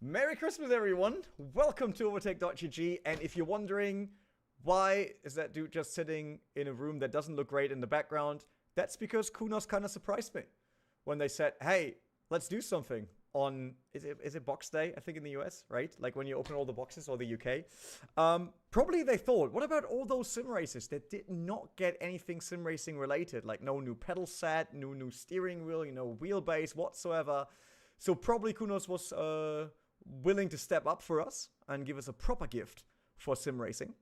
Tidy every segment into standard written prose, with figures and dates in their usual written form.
Merry Christmas, everyone! Welcome to Overtake.gg, and if you're wondering why is that dude just sitting in a room that doesn't look great in the background, that's because Kunos kind of surprised me when they said, hey, let's do something on, is it Box Day, I think in the US, right? Like when you open all the boxes, or the UK. Probably they thought, what about all those sim races that did not get anything sim racing related? Like no new pedal set, no new steering wheel, wheelbase whatsoever. So probably Kunos was willing to step up for us and give us a proper gift for sim racing.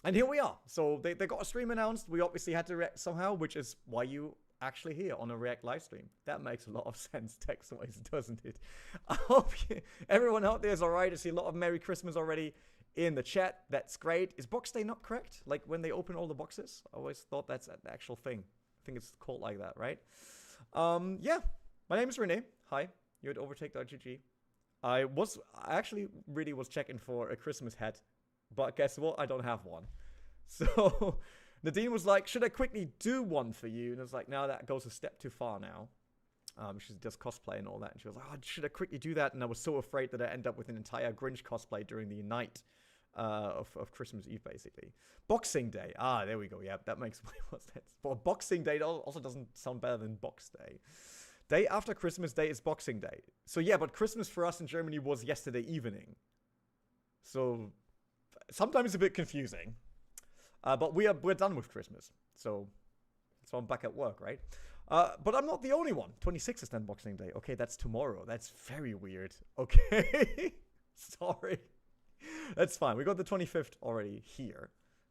And here we are. So they got a stream announced. We obviously had to react somehow, which is why you actually here on a React live stream. That makes a lot of sense text-wise, doesn't it? I hope everyone out there is all right. I see a lot of Merry Christmas already in the chat. That's great. Is Box Day not correct? Like when they open all the boxes? I always thought that's an actual thing. I think it's called like that, right? Yeah. My name is Rene. Hi. You're at Overtake.gg. I actually really was checking for a Christmas hat, but guess what? I don't have one. So Nadine was like, should I quickly do one for you? And I was like, no, that goes a step too far now. She does cosplay and all that. And she was like, oh, should I quickly do that? And I was so afraid that I end up with an entire Grinch cosplay during the night of Christmas Eve, basically. Boxing Day. Ah, there we go. Yeah, that makes way more sense. But Boxing Day also doesn't sound better than Box Day. Day after Christmas Day is Boxing Day. So yeah, but Christmas for us in Germany was yesterday evening. So sometimes a bit confusing. But we're done with Christmas. So I'm back at work, right? But I'm not the only one. 26th is then Boxing Day. Okay, that's tomorrow. That's very weird. Okay. Sorry. That's fine. We got the 25th already here.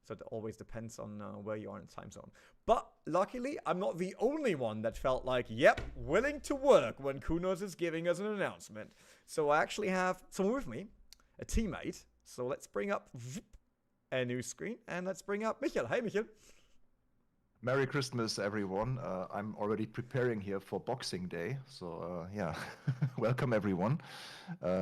So it always depends on where you are in the time zone. But luckily, I'm not the only one that felt like, yep, willing to work when Kunos is giving us an announcement. So I actually have someone with me, a teammate. So let's bring up a new screen, and let's bring up Michael. Hey, Michael. Merry Christmas, everyone. I'm already preparing here for Boxing Day. So yeah, welcome everyone.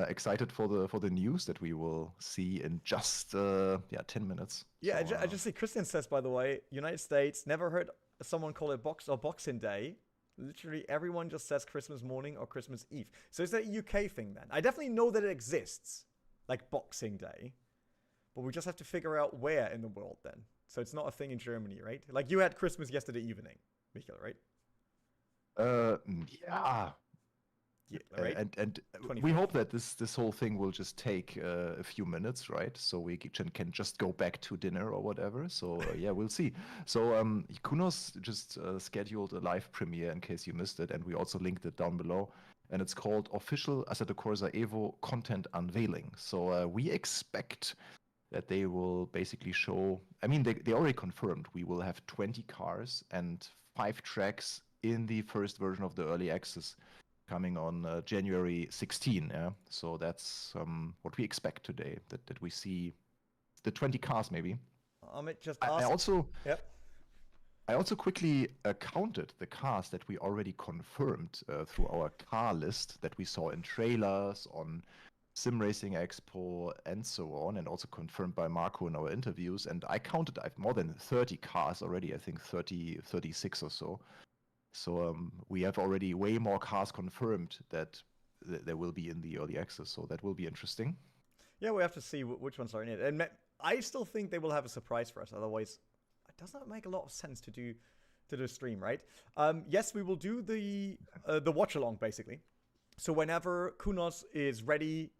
Excited for the news that we will see in just 10 minutes. Yeah, so, I just see Christian says, by the way, United States, never heard someone call it Boxing Day. Literally everyone just says Christmas morning or Christmas Eve. So is that a UK thing then? I definitely know that it exists, like Boxing Day. But we just have to figure out where in the world then. So it's not a thing in Germany, right? Like you had Christmas yesterday evening, Michael, right? Yeah. Yeah, right. And we hope that this whole thing will just take a few minutes, right? So we can just go back to dinner or whatever. So yeah, we'll see. So Kunos just scheduled a live premiere in case you missed it, and we also linked it down below. And it's called Official Assetto Corsa EVO Content Unveiling. So we expect that they will basically show, I mean, they already confirmed we will have 20 cars and 5 tracks in the first version of the early access coming on January 16. Yeah? So that's what we expect today, that we see the 20 cars maybe. Just I also quickly counted the cars that we already confirmed through our car list that we saw in trailers, on Sim Racing Expo, and so on, and also confirmed by Marco in our interviews. And I counted, I've more than 30 cars already, I think 36 or so. So we have already way more cars confirmed that there will be in the early access. So that will be interesting. Yeah, we have to see which ones are in it. And I still think they will have a surprise for us. Otherwise, it does not make a lot of sense to do the stream, right? Yes, we will do the watch along basically. So whenever Kunos is ready,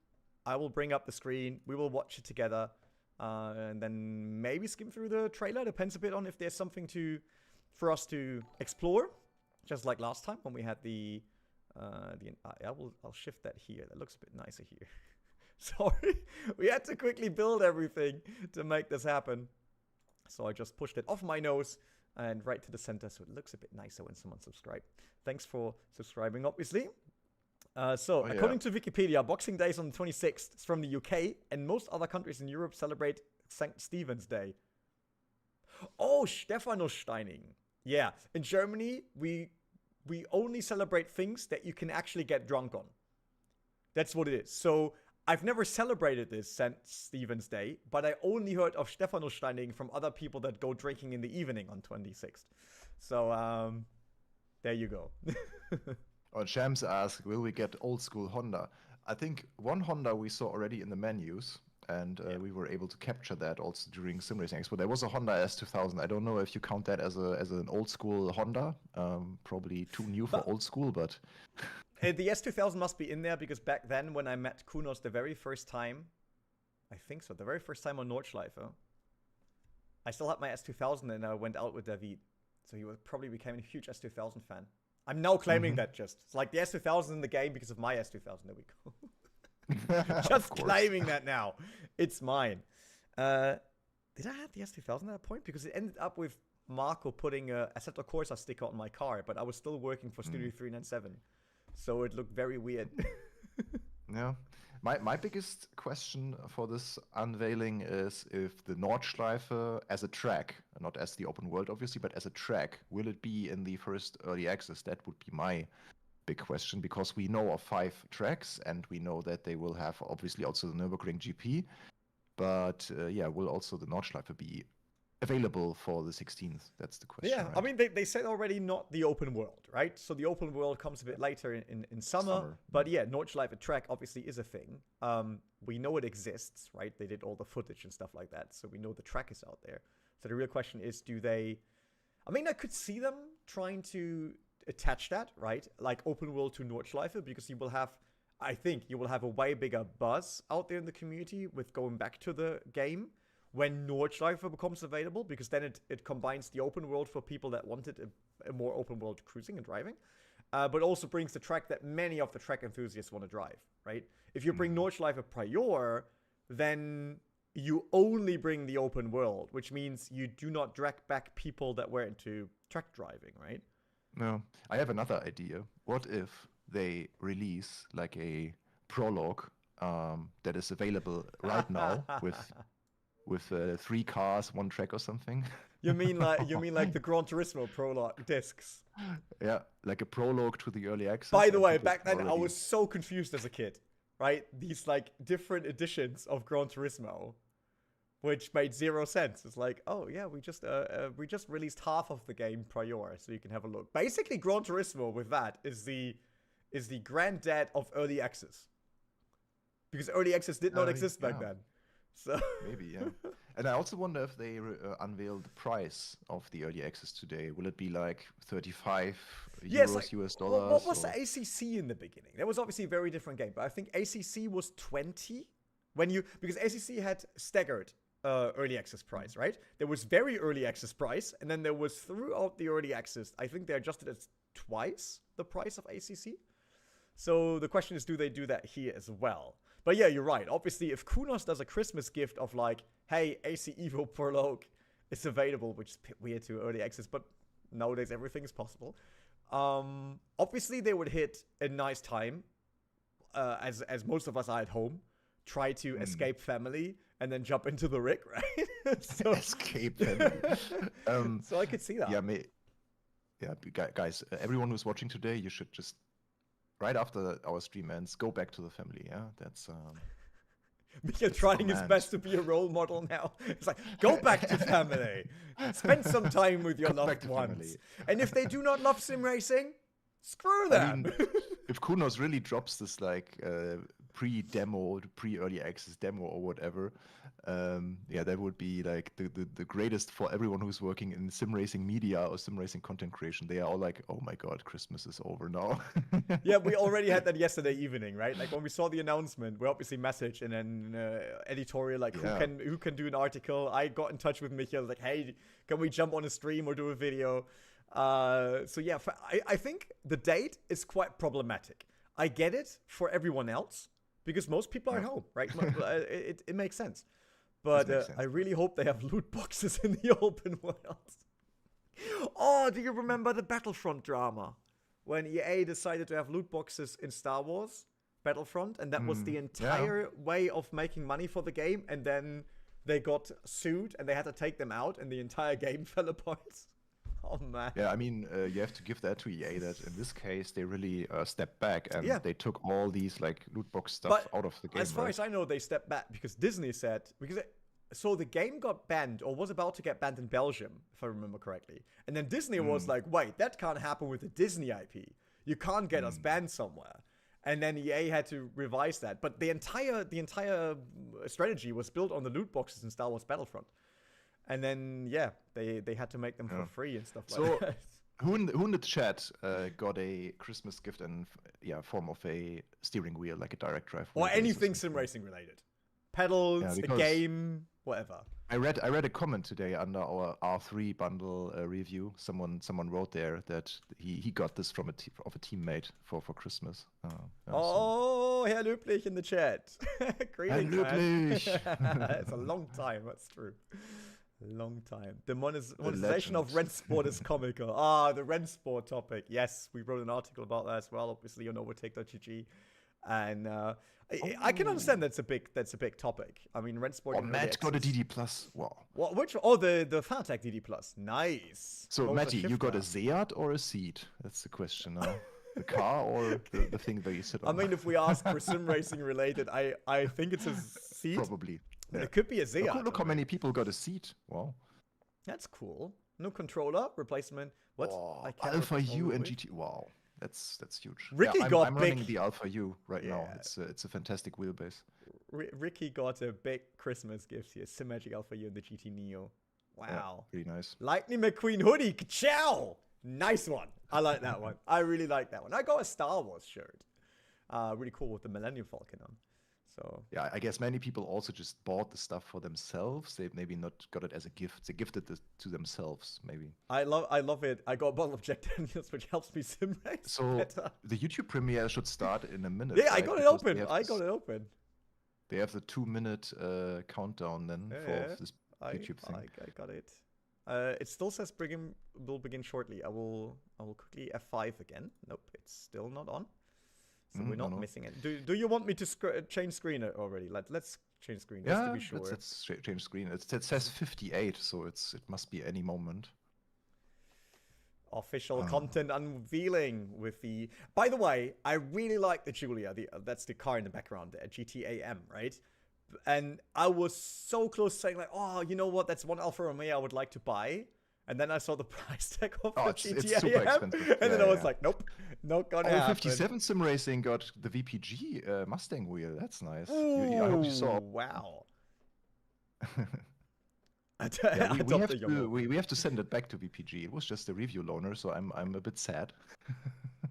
I will bring up the screen. We will watch it together, and then maybe skim through the trailer. Depends a bit on if there's something for us to explore, just like last time when we had I'll shift that here. That looks a bit nicer here. Sorry, we had to quickly build everything to make this happen. So I just pushed it off my nose and right to the center, so it looks a bit nicer when someone subscribes. Thanks for subscribing, obviously. According to Wikipedia, Boxing Day is on the 26th. It's from the UK, and most other countries in Europe celebrate St. Stephen's Day. Oh, Stephanussteining. Yeah, in Germany, we only celebrate things that you can actually get drunk on. That's what it is. So I've never celebrated this St. Stephen's Day, but I only heard of Stephanussteining from other people that go drinking in the evening on 26th. So, there you go. Or Shams asked, will we get old school Honda? I think one Honda we saw already in the menus, and we were able to capture that also during Sim Racing Expo. There was a Honda S2000. I don't know if you count that as an old school Honda. Probably too new for old school, but the S2000 must be in there because back then when I met Kunos the very first time, I think so, the very first time on Nordschleife, I still had my S2000 and I went out with David. So he probably became a huge S2000 fan. I'm now claiming that just. It's like the S2000 in the game because of my S2000. There we go. Just claiming that now. It's mine. Did I have the S2000 at that point? Because it ended up with Marco putting a Assetto Corsa sticker on my car, but I was still working for Studio 397. So it looked very weird. Yeah. My biggest question for this unveiling is if the Nordschleife as a track, not as the open world obviously, but as a track, will it be in the first early access? That would be my big question, because we know of 5 tracks and we know that they will have obviously also the Nürburgring GP, but will also the Nordschleife be available for the 16th? That's the question. Yeah, right? I mean, they said already not the open world, right? So the open world comes a bit later in summer. But yeah, Nordschleife track obviously is a thing. We know it exists, right? They did all the footage and stuff like that. So we know the track is out there. So the real question is, do they... I mean, I could see them trying to attach that, right? Like open world to Nordschleife, because you will have... I think you will have a way bigger buzz out there in the community with going back to the game when Nordschleife becomes available, because then it combines the open world for people that wanted a more open world cruising and driving, but also brings the track that many of the track enthusiasts want to drive, right? If you bring Nordschleife Prior, then you only bring the open world, which means you do not drag back people that were into track driving, right? No, I have another idea. What if they release like a prologue that is available right now with 3 cars, 1 track or something? You mean like the Gran Turismo prologue discs? Yeah, like a prologue to the early access. By the way, back then I was so confused as a kid, right? These like different editions of Gran Turismo, which made 0 sense. It's like, oh yeah, we just released half of the game prior, so you can have a look. Basically, Gran Turismo with that is the granddad of early access, because early access did not exist back then. So maybe, yeah. And I also wonder if they unveil the price of the early access today. Will it be like 35 euros, like, US dollars? What was the ACC in the beginning? That was obviously a very different game, but I think ACC was 20 because ACC had staggered early access price, right? There was very early access price, and then there was throughout the early access, I think they adjusted it twice the price of ACC. So the question is, do they do that here as well? But yeah, you're right. Obviously, if Kunos does a Christmas gift of like, hey, AC Evo Prologue is available, which is a bit weird to early access, but nowadays everything is possible. Obviously, they would hit a nice time, as most of us are at home, try to escape family, and then jump into the rig, right? So, escape family. So I could see that. Yeah, guys, everyone who's watching today, you should just, right after our stream ends, go back to the family, yeah? That's... Michael trying his best to be a role model now. It's like, go back to family. Spend some time with your loved ones. And if they do not love sim racing, screw them. I mean, if Kunos really drops this like pre-demo, pre-early access demo or whatever, that would be like the greatest for everyone who's working in sim racing media or sim racing content creation. They are all like, oh my god, Christmas is over now. Yeah, we already had that yesterday evening, right? Like when we saw the announcement, we obviously messaged and then editorial, like who can do an article. I got in touch with Michael, like, hey, can we jump on a stream or do a video? So yeah, I think the date is quite problematic. I get it for everyone else because most people are at home, right? It makes sense. But I really hope they have loot boxes in the open world. Oh, do you remember the Battlefront drama? When EA decided to have loot boxes in Star Wars Battlefront, and that was the entire way of making money for the game, and then they got sued, and they had to take them out, and the entire game fell apart. Oh, man. Yeah, I mean, you have to give that to EA, that in this case, they really stepped back, and they took all these, like, loot box stuff out of the game. As far as I know, they stepped back, because Disney said... So the game got banned, or was about to get banned in Belgium, if I remember correctly. And then Disney was like, wait, that can't happen with a Disney IP. You can't get us banned somewhere. And then EA had to revise that. But the entire strategy was built on the loot boxes in Star Wars Battlefront. And then, yeah, they had to make them for free and stuff like that. Who in the chat got a Christmas gift in form of a steering wheel, like a direct drive? Or anything sim racing related. Pedals, a game, whatever. I read a comment today under our R3 bundle review. Someone wrote there that he got this from a teammate for Christmas. Herr Löblich in the chat. Greetings, Herr Löblich. It's a long time, that's true. Long time. The monetization of Rennsport is comical. The Rennsport topic. Yes, we wrote an article about that as well, obviously on overtake.gg. And I can understand that's a big topic. I mean, Rennsport. Matt got a DD Plus. Wow. Which? Oh, the Fanatec DD Plus. Nice. So Matty, you got a Seat or a seat? That's the question. The car or the thing that you sit on? I mean, if we ask for sim racing related, I think it's a seat. Probably. Yeah. It could be a Seat. Look how many people got a seat. Wow. That's cool. No controller replacement. What? Oh, Alpha U and GT. Wow. That's huge. Ricky I'm running the Alpha U right now. It's a fantastic wheelbase. Ricky got a big Christmas gift here. Symagic Alpha U and the GT Neo. Wow. Yeah, pretty nice. Lightning McQueen hoodie. Ka-chow! Nice one. I like that one. I really like that one. I got a Star Wars shirt. Really cool with the Millennium Falcon on. So yeah, I guess many people also just bought the stuff for themselves. They maybe not got it as a gift. They gifted it to themselves, maybe. I love it. I got a bottle of Jack Daniels, which helps me sim race better. The YouTube premiere should start in a minute. Yeah, right? I got it open. They have the 2-minute countdown then for this YouTube thing. I got it. It still says will begin shortly. I will quickly F5 again. Nope, it's still not on. So we're not missing it. Do you want me to change screen already? Let's change screen just to be sure. Let's change screen. It says 58, so it must be any moment. Official content unveiling with the. By the way, I really like the Giulia. That's the car in the background there, GTAM, right? And I was so close to saying like, oh, you know what? That's one Alfa Romeo I would like to buy. And then I saw the price tag of the GTAM, it's super expensive. And then I was like, nope, not gonna happen. 57 Sim Racing got the VPG Mustang wheel. That's nice. Ooh, I hope you saw. Wow. We have to send it back to VPG. It was just a review loaner, so I'm a bit sad.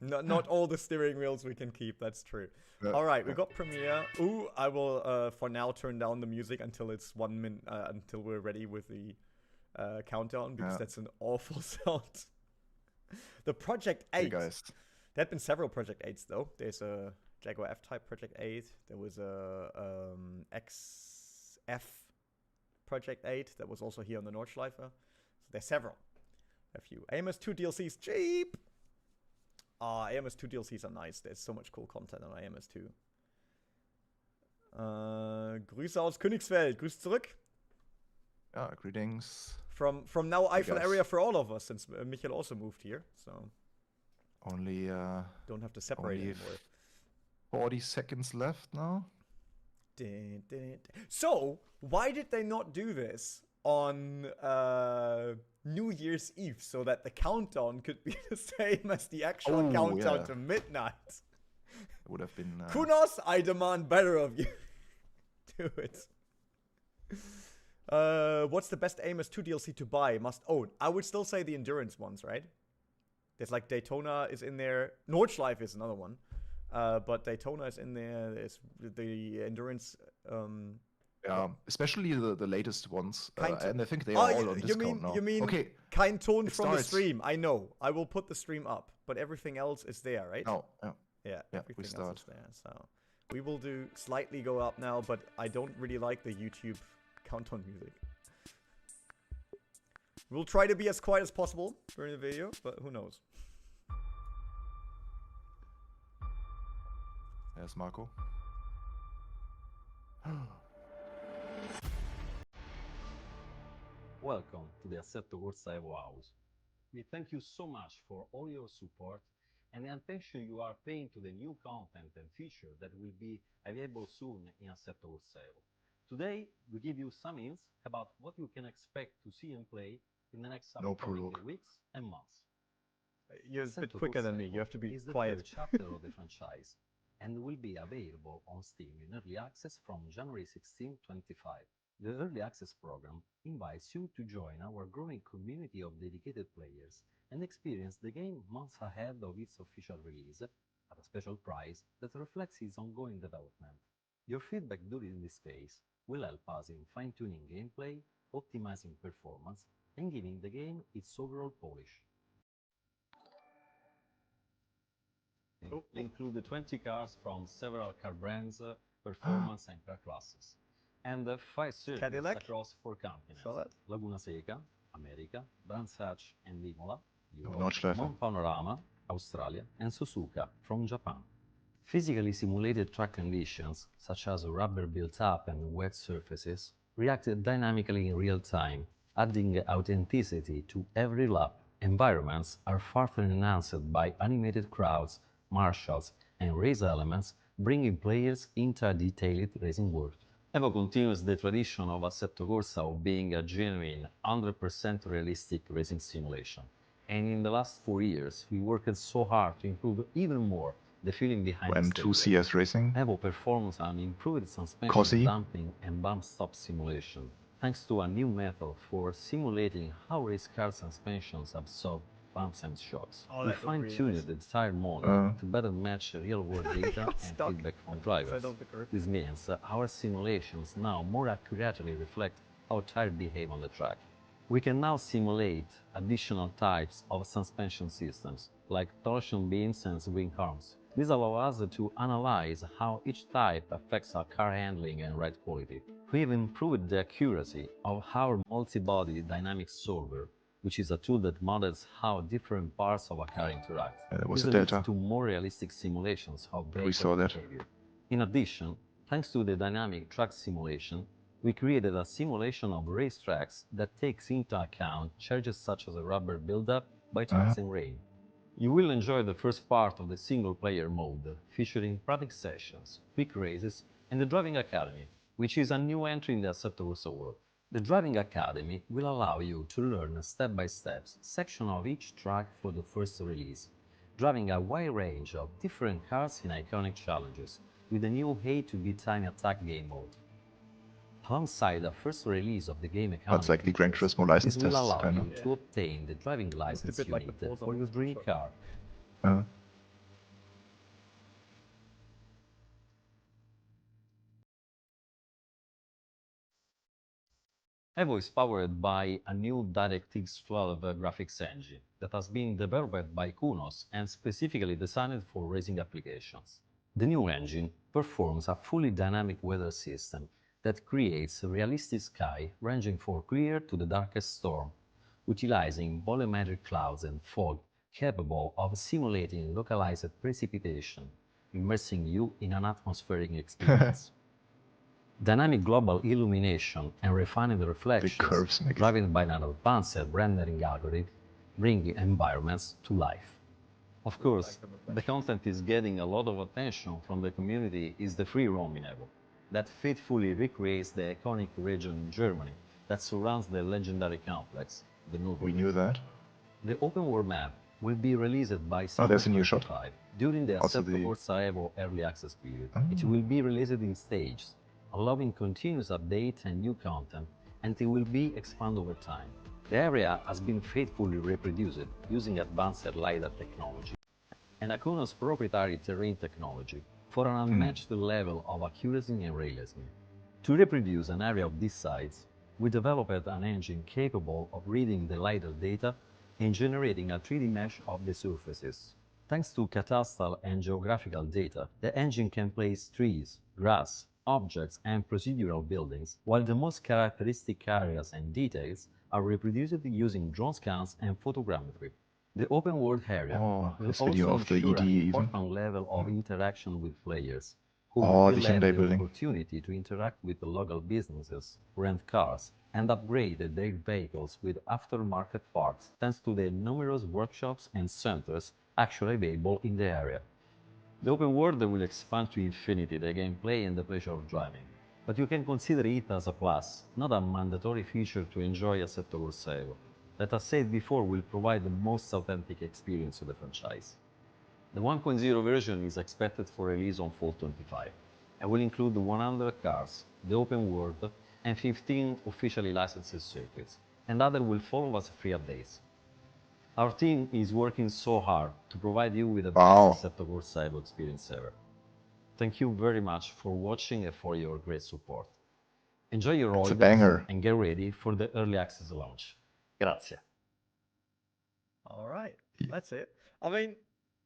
Not all the steering wheels we can keep. That's true. All right, we got Premiere. Ooh, I will for now turn down the music until it's 1 minute until we're ready with the countdown, because that's an awful sound. The Project 8. Hey guys. There have been several Project 8s though. There's a Jaguar F-Type Project 8. There was a XF Project 8 that was also here on the Nordschleife. So there's several. A few. AMS2 DLCs cheap. AMS2 DLCs are nice. There's so much cool content on AMS2. Grüße aus Königsfeld. Grüß zurück. Yeah, greetings. From now Eifel area for all of us, since Michael also moved here, so only don't have to separate anymore. 40 seconds left now. So why did they not do this on New Year's Eve so that the countdown could be the same as the actual countdown to midnight? It would have been. Kunos, I demand better of you. Do it. What's the best AMS2 DLC to buy? Must own. I would still say the endurance ones, right? There's like Daytona is in there. Nordschleife is another one. But Daytona is in there. There's the endurance. Yeah, especially the latest ones. And I think they are all on discount now. You mean Kein Ton from the stream. I know. I will put the stream up. But everything else is there, right? Oh, yeah, everything else is there. So we will do slightly go up now, but I don't really like the YouTube countdown music. We'll try to be as quiet as possible during the video, but who knows? There's Marco. Welcome to the Assetto Corsa EVO house. We thank you so much for all your support and the attention you are paying to the new content and features that will be available soon in Assetto Corsa EVO. Today, we give you some hints about what you can expect to see and play in the next upcoming weeks and months. You're a bit quicker than me. You have to be is quiet. The third chapter of the franchise. and will be available on Steam in early access from January 16, 2025. The early access program invites you to join our growing community of dedicated players and experience the game months ahead of its official release at a special price that reflects its ongoing development. Your feedback during this phase will help us in fine-tuning gameplay, optimizing performance, and giving the game its overall polish. Include 20 cars from several car brands, performance and car classes, and 5 circuits Cadillac? across 4 continents: Saw that. Laguna Seca, America, Brands Hatch and Imola, Europe, Nordschleife. Mount Panorama, Australia, and Suzuka from Japan. Physically simulated track conditions, such as rubber built-up and wet surfaces, reacted dynamically in real time, adding authenticity to every lap. Environments are further enhanced by animated crowds, marshals, and race elements, bringing players into a detailed racing world. EVO continues the tradition of Assetto Corsa of being a genuine, 100% realistic racing simulation. And in the last 4 years, we worked so hard to improve even more the feeling behind M2 the steering. CS Racing. EVO performs an improved suspension Cosy. damping and bump stop simulation, thanks to a new method for simulating how race car suspensions absorb bumps and shocks. Oh, We that looked really fine-tuned nice. the tire model to better match real-world data and stuck. feedback from I drivers. don't think I- This means our simulations now more accurately reflect how tires behave on the track. We can now simulate additional types of suspension systems, like torsion beams and swing arms. This allows us to analyze how each type affects our car handling and ride quality. We have improved the accuracy of our multi-body dynamic solver, which is a tool that models how different parts of a car interact. Yeah, that was This a leads Delta. to more realistic simulations of We vehicle saw that. behavior. In addition, thanks to the dynamic track simulation, we created a simulation of racetracks that takes into account charges such as a rubber buildup by trucks and rain. You will enjoy the first part of the single-player mode, featuring practice sessions, quick races, and the Driving Academy, which is a new entry in the Assetto Corsa world. The Driving Academy will allow you to learn step-by-step section of each track for the first release, driving a wide range of different cars in iconic challenges, with the new A to B time attack game mode. Alongside the first release of the game economy That's like the Gran features, Turismo license this will tests, allow kind you of. to obtain the driving license bit you like the need Forza for your dream Motorsport. car. Uh, EVO is powered by a new DirectX 12 graphics engine that has been developed by Kunos and specifically designed for racing applications. The new engine performs a fully dynamic weather system that creates a realistic sky ranging from clear to the darkest storm, utilizing volumetric clouds and fog capable of simulating localized precipitation, immersing you in an atmospheric experience. Dynamic global illumination and refined reflections curves make it- driven by an advanced rendering algorithm bring environments to life. Of course, the content is getting a lot of attention from the community is the free roaming EVO that faithfully recreates the iconic region in Germany that surrounds the legendary complex, the we Nürburgring. knew that. The open world map will be released by Oh, there's a summer new shot. 25 during the Also Assetto the- Corsa EVO early access period. Oh. It will be released in stages, allowing continuous updates and new content, and it will be expanded over time. The area has been faithfully reproduced using advanced LiDAR technology and Akuno's proprietary terrain technology for an unmatched level of accuracy and realism. To reproduce an area of this size, we developed an engine capable of reading the LiDAR data and generating a 3D mesh of the surfaces. Thanks to cadastral and geographical data, the engine can place trees, grass, objects, and procedural buildings, while the most characteristic areas and details are reproduced using drone scans and photogrammetry. The open world area Oh, will this also video of the ensure an ED even. important level of interaction with players, who Oh, will the have Hyundai the building. opportunity to interact with the local businesses, rent cars, and upgrade their vehicles with aftermarket parts, thanks to the numerous workshops and centers actually available in the area. The open world will expand to infinity the gameplay and the pleasure of driving, but you can consider it as a plus, not a mandatory feature to enjoy Assetto Corsa EVO. That, as said before, will provide the most authentic experience of the franchise. The 1.0 version is expected for release on fall 25 and will include 100 cars, the open world, and 15 officially licensed circuits, and others will follow as free updates. Our team is working so hard to provide you with the Wow. best Assetto Corsa EVO experience ever. Thank you very much for watching and for your great support. Enjoy your It's a ride banger. and get ready for the early access launch. Grazie. All right, that's it. I mean,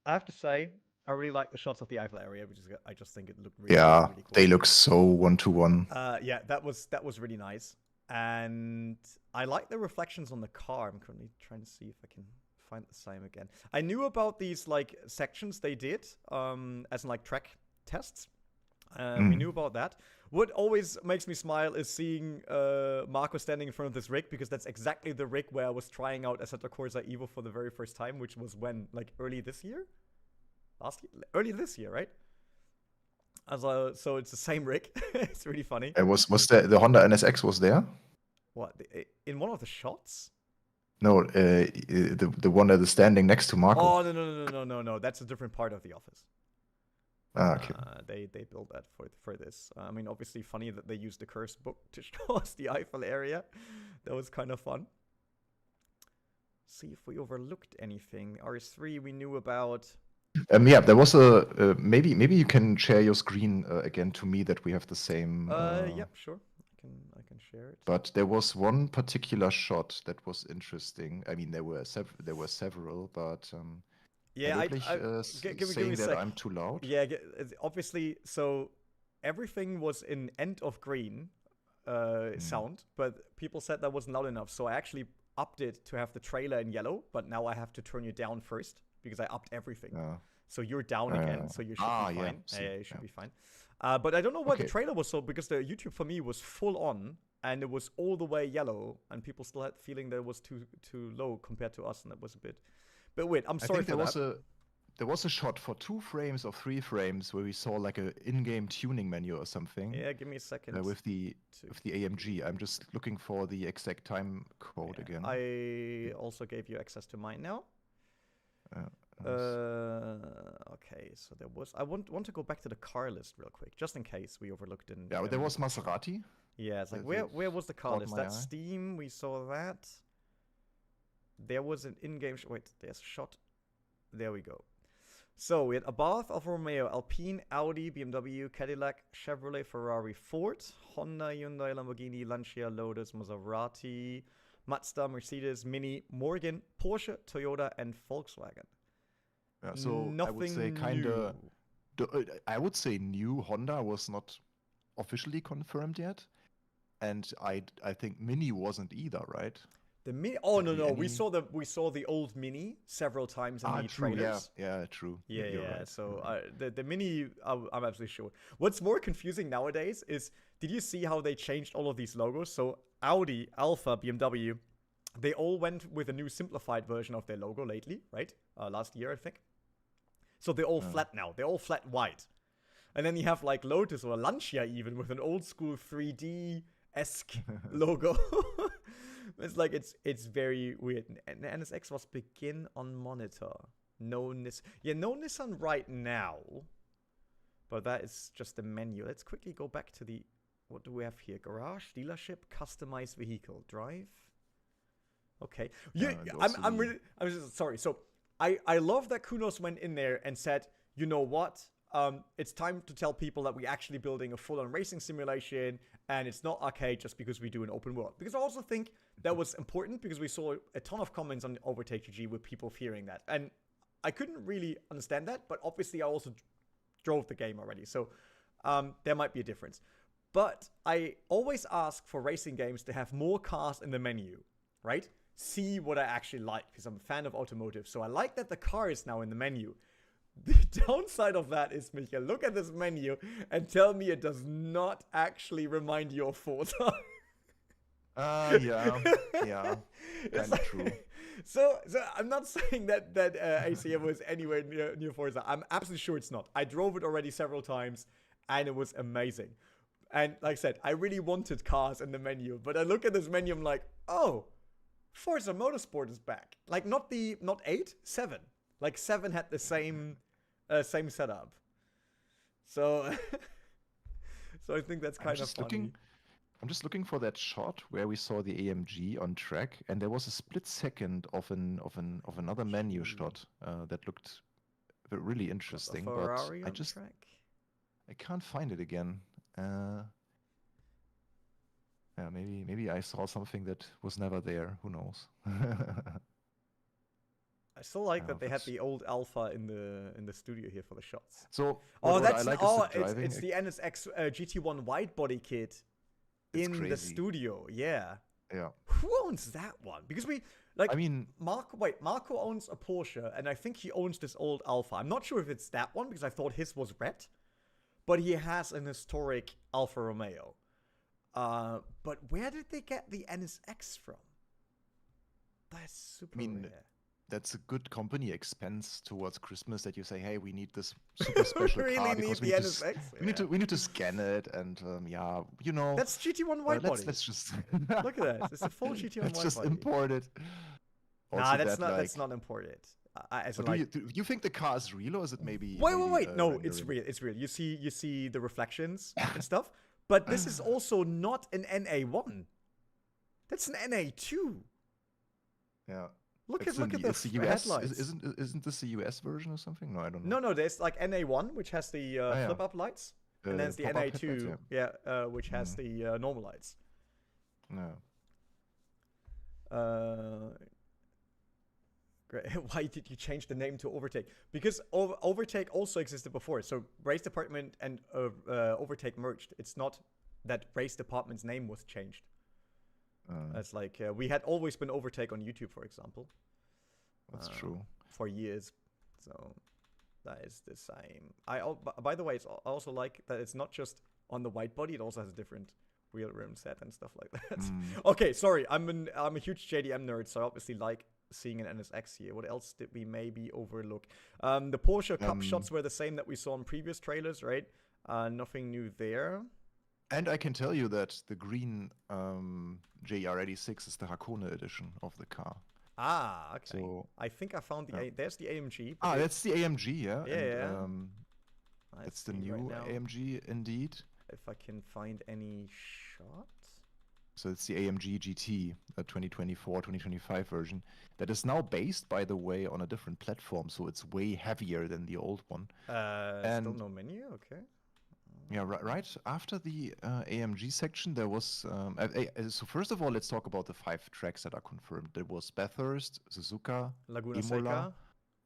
I have to say, I really like the shots of the Eiffel area, which is I just think it looked really, Yeah, really cool. they look so one-to-one. Yeah, that was really nice, and I like the reflections on the car. I'm currently trying to see if I can find the same again. I knew about these like sections they did, as in like track tests. We knew about that. What always makes me smile is seeing Marco standing in front of this rig, because that's exactly the rig where I was trying out Assetto Corsa EVO for the very first time, which was when, like, early this year? Last year? Early this year, right? So it's the same rig. It's really funny. And was the Honda NSX was there? What? In one of the shots? No, the one that is standing next to Marco. Oh, no. That's a different part of the office. Ah, okay. They built that for this. I mean, obviously funny that they used the curse book to show us the Eiffel area. That was kind of fun. See if we overlooked anything. RS3 we knew about. Yeah, there was a maybe you can share your screen again to me, that we have the same. Yeah, sure. I can share it. But there was one particular shot that was interesting. I mean, there were several, but yeah, give me a that sec. I'm too loud. Yeah, obviously. So everything was in end of green sound, but people said that wasn't loud enough. So I actually upped it to have the trailer in yellow, but now I have to turn you down first because I upped everything. So you're down again, so you should be fine. Yeah, you should be fine. But I don't know why the trailer was so, because the YouTube for me was full on and it was all the way yellow, and people still had the feeling that it was too low compared to us, and that was a bit weird. I'm sorry for that. There was a shot for 2 frames or 3 frames where we saw like a in-game tuning menu or something. Yeah, give me a second. With the AMG. I'm just looking for the exact time code again. I also gave you access to mine now. Okay, so there was. I want to go back to the car list real quick, just in case we overlooked in. Yeah, there was Maserati. Yeah, it's like where was the car list? That's Steam. We saw that. There was an in-game. Wait, there's a shot. There we go. So we had Abarth, Alfa Romeo, Alpine, Audi, BMW, Cadillac, Chevrolet, Ferrari, Ford, Honda, Hyundai, Lamborghini, Lancia, Lotus, Maserati, Mazda, Mercedes, Mini, Morgan, Porsche, Toyota, and Volkswagen. Yeah, so nothing I would say new. I would say new. Honda was not officially confirmed yet, and I think Mini wasn't either, right? The Mini. Oh no. We saw the old Mini several times in the true, trailers. Yeah, true. Yeah. Right. So the Mini, I'm absolutely sure. What's more confusing nowadays is, did you see how they changed all of these logos? So Audi, Alfa, BMW, they all went with a new simplified version of their logo lately, right? Last year, I think. So they're all flat now. They're all flat white. And then you have like Lotus or Lancia even with an old school 3D-esque logo. It's like, it's very weird. And the NSX was begin on monitor. No Nissan right now. But that is just the menu. Let's quickly go back to the, what do we have here? Garage, dealership, customized vehicle, drive. Okay. I'm just sorry. So I love that Kunos went in there and said, you know what? It's time to tell people that we're actually building a full-on racing simulation, and it's not arcade just because we do an open world. Because I also think that was important, because we saw a ton of comments on Overtake GG with people fearing that. And I couldn't really understand that, but obviously I also drove the game already. So there might be a difference. But I always ask for racing games to have more cars in the menu, right? See what I actually like, because I'm a fan of automotive. So I like that the car is now in the menu. The downside of that is, Michael, look at this menu and tell me it does not actually remind you of Forza. Yeah, kind of true. So I'm not saying that ACM was anywhere near Forza. I'm absolutely sure it's not. I drove it already several times, and it was amazing. And like I said, I really wanted cars in the menu, but I look at this menu, I'm like, oh, Forza Motorsport is back. Like, not 8, 7. Like 7 had the same same setup. So, so I think that's kind of funny. I'm just looking for that shot where we saw the AMG on track, and there was a split second of another menu shot that looked really interesting. But Ferrari I on just track. I can't find it again. Yeah, maybe I saw something that was never there. Who knows? I still like that if they had it's- the old Alpha in the studio here for the shots. So Oh, what that's I like is the it's driving. the NSX GT1 wide body kit It's in the crazy. studio. Yeah. Yeah, Who owns that one? Because we like I mean, Marco owns a Porsche, and I think he owns this old Alpha. I'm not sure if it's that one because I thought his was red, but he has an historic Alfa Romeo. But where did they get the NSX from? That's super rare. that's a good company expense towards Christmas that you say, hey, we need this super special really car need because the NSX. we need to scan it, and yeah, you know. That's GT1 wide body. Let's just Look at that. It's a full GT1 let's wide just body. import it. Nah, Also that's that, that's like- not imported. As in, But like, do you think the car is real, or is it maybe? wait. No, rendering? it's real. It's real. You see the reflections and stuff. But this is also not an NA1. That's an NA2. Yeah. Look It's at it's the the US. headlights. Isn't this the US version or something? No, I don't know. No, there's like NA1, which has the yeah. flip up lights, and then there's the pop-up NA2, headlights, which has the normal lights. No. Great. Why did you change the name to Overtake? Because Overtake also existed before. So Race Department and Overtake merged. It's not that Race Department's name was changed. It's like we had always been Overtake on YouTube, for example. That's true. For years. So that is the same. By the way, I also like that it's not just on the white body. It also has a different wheel rim set and stuff like that. Okay, sorry. I'm a huge JDM nerd, so I obviously like seeing an NSX here. What else did we maybe overlook? The Porsche Cup shots were the same that we saw in previous trailers, right? Nothing new there. And I can tell you that the green JR86 is the Hakone edition of the car. Ah, okay. So, I think I found there's the AMG. that's the AMG, yeah. Yeah. And, I that's the see new right now. AMG, indeed. If I can find any shots. So it's the AMG GT 2024-2025 version that is now based, by the way, on a different platform. So it's way heavier than the old one. Still no menu? Okay. Yeah, right after the AMG section, there was... so first of all, let's talk about the 5 tracks that are confirmed. There was Bathurst, Suzuka, Laguna Imola, Seca.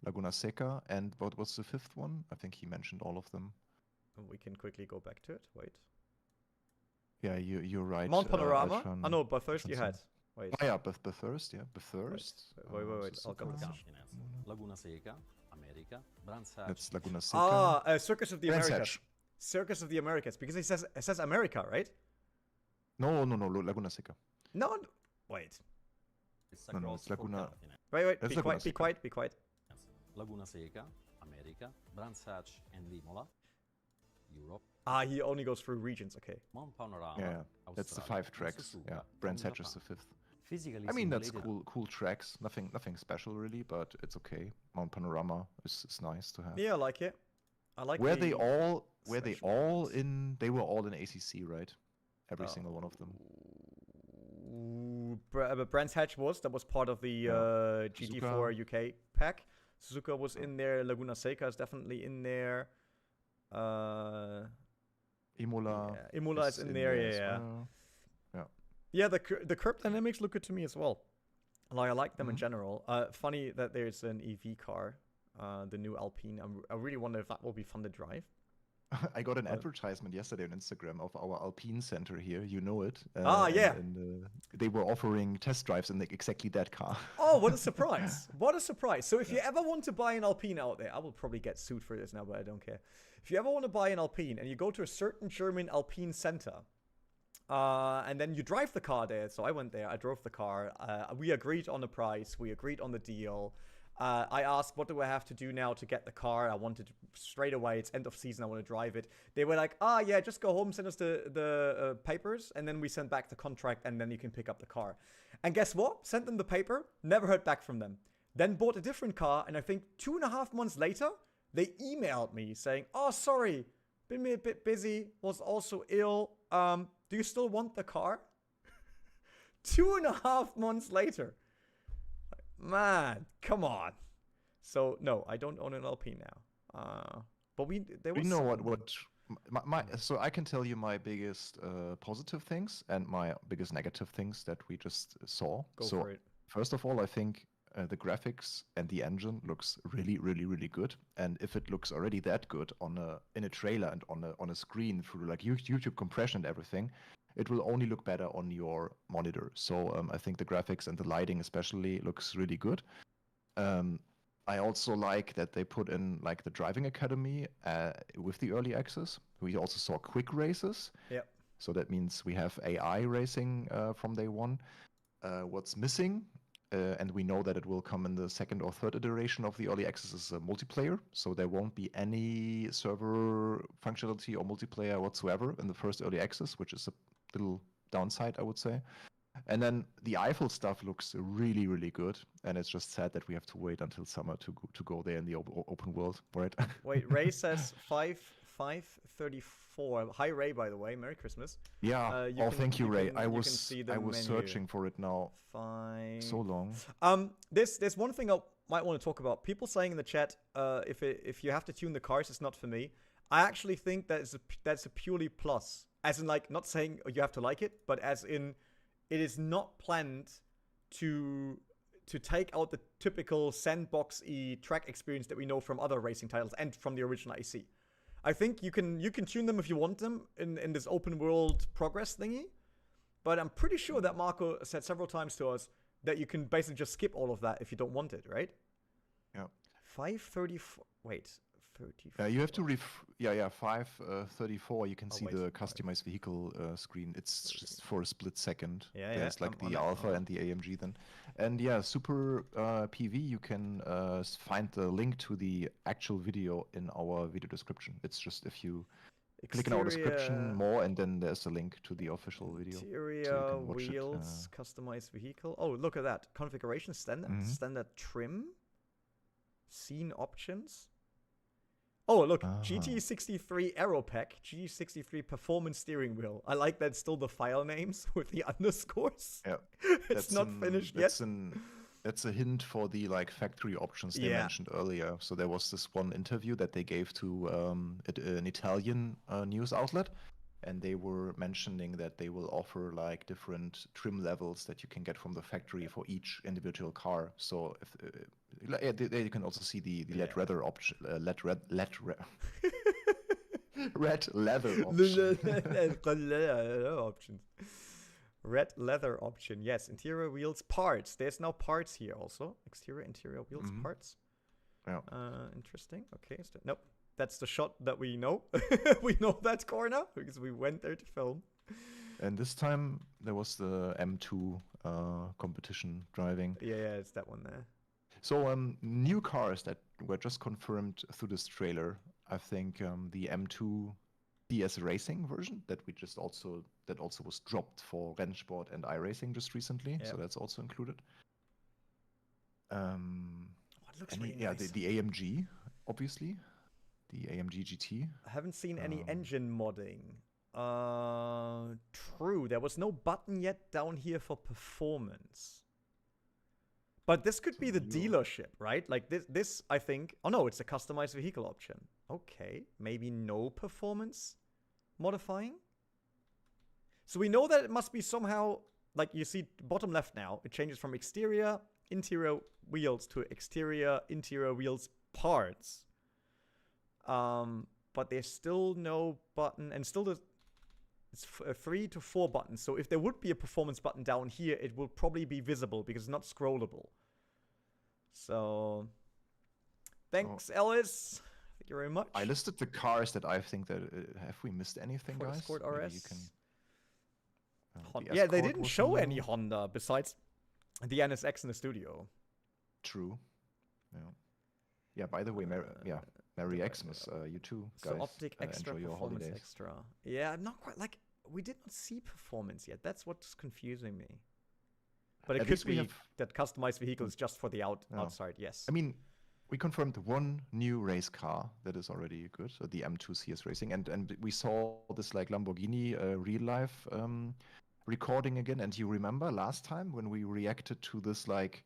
Laguna Seca, and what was the 5th one? I think he mentioned all of them. We can quickly go back to it. Wait. Yeah, you're right. Mount Panorama? Altran- Oh no, but first you Altran- had. Wait. Oh yeah, Bathurst, yeah, Bathurst. Wait. I'll go Suzuka. this. Laguna Seca, America, Brands Hatch. That's Laguna Seca. Circus of the Brands Americas. Hatch. Circus of the Americas, because it says America, right? No, Laguna Seca. No, wait. It's No, across it's Laguna- 4 continents. Wait. That's Be Laguna quiet. Be Seca. quiet. Be quiet. Laguna Seca, America, Brands Hatch and Imola, Europe, Ah, he only goes through regions. Okay. Mount Panorama, Yeah, that's the Australia, 5 and tracks. Suzuka Yeah, from Brands Hatch is Japan. the 5th. Physically I mean, that's simulated cool tracks. Nothing special really, but it's okay. Mount Panorama is nice to have. Yeah, I like it. I like. Were the they all special tracks. in? They were all in ACC, right? Every single one of them. Brands Hatch that was part of the GT4 UK pack. Suzuka was in there. Laguna Seca is definitely in there. Imola. Yeah, Imola is in there. as Yeah. well. Yeah, the curb dynamics look good to me as well. Like I like them in general. Funny that there's an EV car, the new Alpine. I really wonder if that will be fun to drive. I got an advertisement yesterday on Instagram of our Alpine Center here. You know it. Yeah. And they were offering test drives in exactly that car. Oh, what a surprise! What a surprise! So if you ever want to buy an Alpine out there, I will probably get sued for this now, but I don't care. If you ever want to buy an Alpine and you go to a certain German Alpine center, and then you drive the car there. So I went there. I drove the car. We agreed on the price. We agreed on the deal. I asked, what do I have to do now to get the car? I wanted straight away. It's end of season. I want to drive it. They were like, yeah, just go home, send us the papers, and then we send back the contract, and then you can pick up the car. And guess what? Sent them the paper. Never heard back from them. Then bought a different car, and I think 2.5 months later, They emailed me saying, "Oh, sorry, been a bit busy, was also ill. Do you still want the car?" 2.5 months later. Man, come on. So no, I don't own an LP now. But there was You know so I can tell you my biggest positive things and my biggest negative things that we just saw. Go so for it. First of all, I think the graphics and the engine looks really, really, really good. And if it looks already that good in a trailer and on a screen through like YouTube compression and everything, it will only look better on your monitor. So I think the graphics and the lighting especially looks really good. I also like that they put in like the driving academy with the early access. We also saw quick races. Yep. So that means we have AI racing from day one. What's missing, and we know that it will come in the second or third iteration of the early access, is a multiplayer. So there won't be any server functionality or multiplayer whatsoever in the first early access, which is a little downside, I would say. And then the Eiffel stuff looks really, really good, and it's just sad that we have to wait until summer to go there in the open world, right? Wait, Ray says 5:34. Hi, Ray, by the way. Merry Christmas. Yeah. Thank you, Ray. I was searching for it now. Fine. So long. There's one thing I might want to talk about. People saying in the chat, if you have to tune the cars, it's not for me. I actually think that's a purely plus. As in, like, not saying you have to like it, but as in, it is not planned to take out the typical sandbox-y track experience that we know from other racing titles and from the original AC. I think you can tune them if you want them in this open world progress thingy. But I'm pretty sure that Marco said several times to us that you can basically just skip all of that if you don't want it, right? Yeah. 534. Wait. 34. You have to 534. You can see the customized vehicle screen. It's just for a split second. Yeah, There's like the Alpha and the AMG then. And yeah, Super PV, you can find the link to the actual video in our video description. It's just if you click in our description more, and then there's a link to the official video. Interior wheels, customized vehicle. Oh, look at that. Configuration standard. Standard trim. Scene options. Oh, look, GT63 Aero Pack, GT63 Performance Steering Wheel. I like that still the file names with the underscores. Yeah. It's not finished yet. That's a hint for the like factory options they mentioned earlier. So there was this one interview that they gave to an Italian news outlet, and they were mentioning that they will offer like different trim levels that you can get from the factory for each individual car. So if you can also see the red leather option, red leather option. Red leather option, yes. Interior wheels parts. There's now parts here also. Exterior, interior wheels parts. Yeah. Interesting. Okay. Nope. That's the shot that we know. We know that corner because we went there to film. And this time there was the M2 competition driving. Yeah, it's that one there. So new cars that were just confirmed through this trailer. I think the M2 DS Racing version that also was dropped for Rennsport and iRacing just recently. Yep. So that's also included. It looks really nice. The AMG, obviously. The AMG GT. I haven't seen any engine modding. True. There was no button yet down here for performance. But this could be the dealership, right? Like this, I think. Oh no, it's a customized vehicle option. Okay, maybe no performance modifying. So we know that it must be somehow, like you see bottom left now, it changes from exterior, interior wheels to exterior, interior wheels parts. But there's still no button, and still it's 3 to 4 buttons. So if there would be a performance button down here, it will probably be visible because it's not scrollable. So thanks, Ellis. Thank you very much. I listed the cars that I think that have we missed anything, Ford guys? Escort RS. You can, yeah, they didn't show any Honda besides the NSX in the studio. True. Yeah. Yeah. By the way, Merry Xmas, you too, guys. So optic extra, enjoy your performance holidays. extra. Yeah, I'm not quite like we did not see performance yet. That's what's confusing me. But it could be that customized vehicle is just for the outside. Yes. I mean, we confirmed one new race car that is already good, so the M2 CS Racing, and we saw this like Lamborghini real life recording again. And you remember last time when we reacted to this like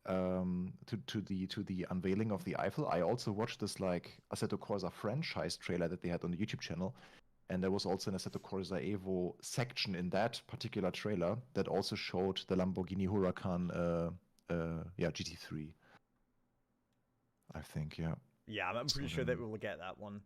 to the unveiling of the Eiffel? I also watched this like Assetto Corsa franchise trailer that they had on the YouTube channel, and there was also an Assetto Corsa EVO section in that particular trailer that also showed the Lamborghini Huracan GT3. I think, yeah. Yeah, I'm pretty sure that we will get that one.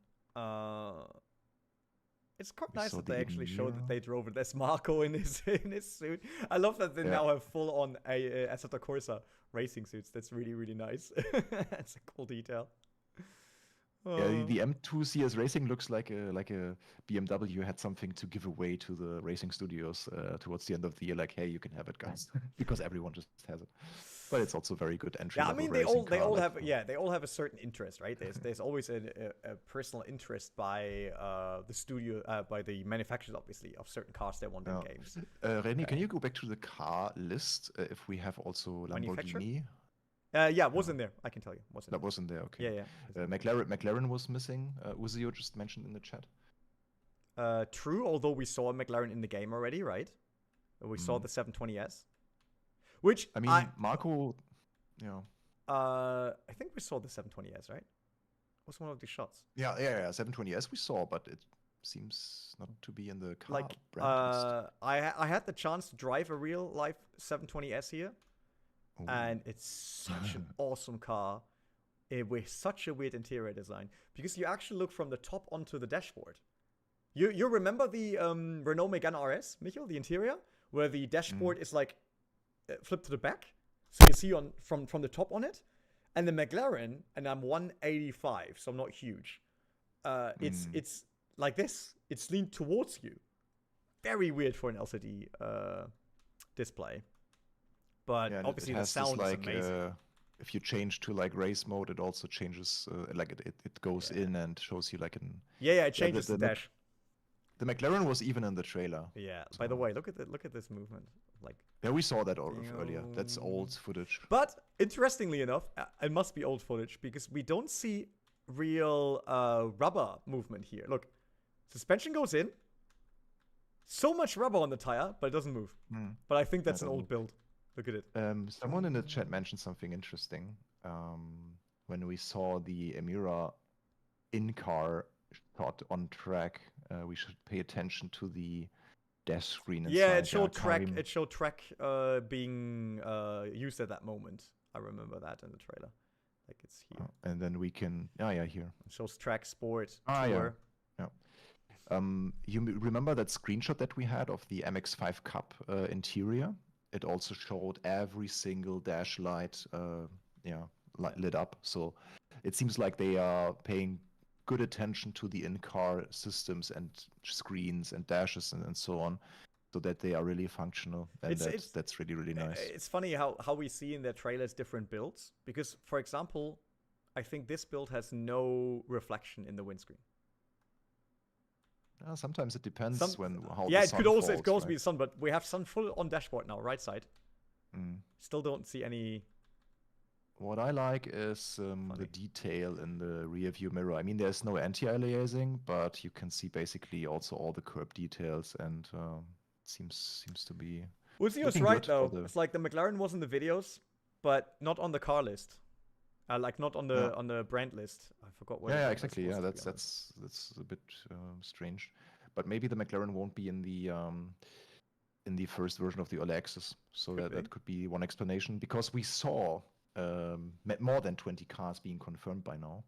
It's quite nice saw that the they actually showed that Imola. they drove it as Marco in his suit. I love that they Yeah. now have full on a Assetto Corsa racing suits. That's really, really nice. That's a cool detail. Yeah, the M2 CS Racing looks like a BMW had something to give away to the racing studios towards the end of the year. Like, hey, you can have it, guys, because everyone just has it. But it's also very good entry. Yeah, I mean they all have like, they all have a certain interest, right? There's always a personal interest by the studio by the manufacturers, obviously, of certain cars they want in games. René, can you go back to the car list if we have also Manufacturer? Lamborghini? Yeah, wasn't there. I can tell you, wasn't. That wasn't there. Okay. Yeah. McLaren was missing. Uzio just mentioned in the chat. True, although we saw a McLaren in the game already, right? We saw the 720S. Which I mean, Marco, yeah. I think we saw the 720S, right? Was one of the shots. Yeah. 720S we saw, but it seems not to be in the car Like, brand list. I had the chance to drive a real life 720S here, Ooh. and it's such an awesome car with such a weird interior design, because you actually look from the top onto the dashboard. You remember the Renault Megane RS, Michael, the interior, where the dashboard is like flipped to the back, so you see from the top on it, and the McLaren, and I'm 185, so I'm not huge. It's like this. It's leaned towards you. Very weird for an LCD display, but Yeah, obviously it the has sound this, is like, amazing. If you change to like race mode, it also changes. Like it goes in and shows you like an. Yeah, it changes the the dash. The McLaren was even in the trailer. Yeah. By the way, look at this movement. Like. Yeah, we saw that earlier. That's old footage. But interestingly enough, it must be old footage because we don't see real rubber movement here. Look, suspension goes in. So much rubber on the tire, but it doesn't move. But I think that's an old build. Look at it. Someone in the chat mentioned something interesting. When we saw the Emira in-car shot on track, we should pay attention to the dash screen inside. Yeah, it showed track. Karim. It showed track being used at that moment. I remember that in the trailer. Like it's here. And then we can. Here. It shows track, sport, Yeah. tour. You remember that screenshot that we had of the MX-5 Cup interior? It also showed every single dash light, lit up. So it seems like they are paying good attention to the in-car systems and screens and dashes and so on, so that they are really functional. And that's really, really nice. It's funny how we see in their trailers different builds. Because, for example, I think this build has no reflection in the windscreen. Sometimes it depends how yeah, the it sun could also falls, be the sun, but we have sun full on dashboard now, right side. Still don't see any. What I like is the detail in the rear view mirror. I mean, there's no anti-aliasing, but you can see basically also all the curb details, and seems to be. Uzio's right though. It's like the McLaren was in the videos, but not on the car list. Like not on the brand list. I forgot what. Yeah, exactly. Yeah, that's a bit strange, but maybe the McLaren won't be in the first version of the Early Access, so that could be one explanation. Because we saw more than 20 cars being confirmed by now.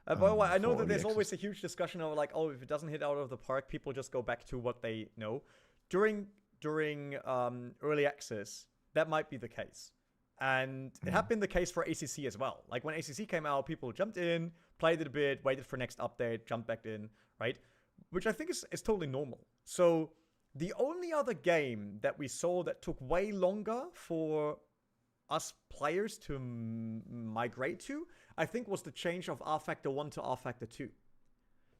By the way, I know that there's always a huge discussion of like, if it doesn't hit out of the park, people just go back to what they know. During Early Access, that might be the case. And it had been the case for ACC as well. Like when ACC came out, people jumped in, played it a bit, waited for next update, jumped back in, right? Which I think is totally normal. So the only other game that we saw that took way longer for us players to migrate to, I think was the change of R Factor 1 to R Factor 2.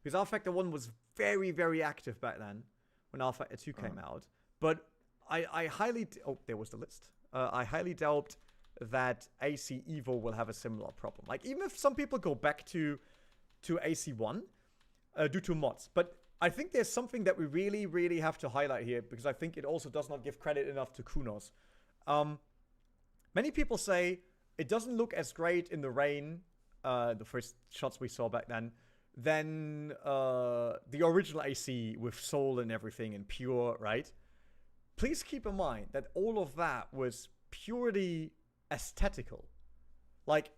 Because R Factor 1 was very, very active back then when R Factor 2 came out. But I highly... there was the list. I highly doubt that AC EVO will have a similar problem. Like, even if some people go back to AC1 due to mods. But I think there's something that we really, really have to highlight here, because I think it also does not give credit enough to Kunos. Many people say it doesn't look as great in the rain, the first shots we saw back then, than the original AC with soul and everything and pure, right? Please keep in mind that all of that was purely aesthetical. Like,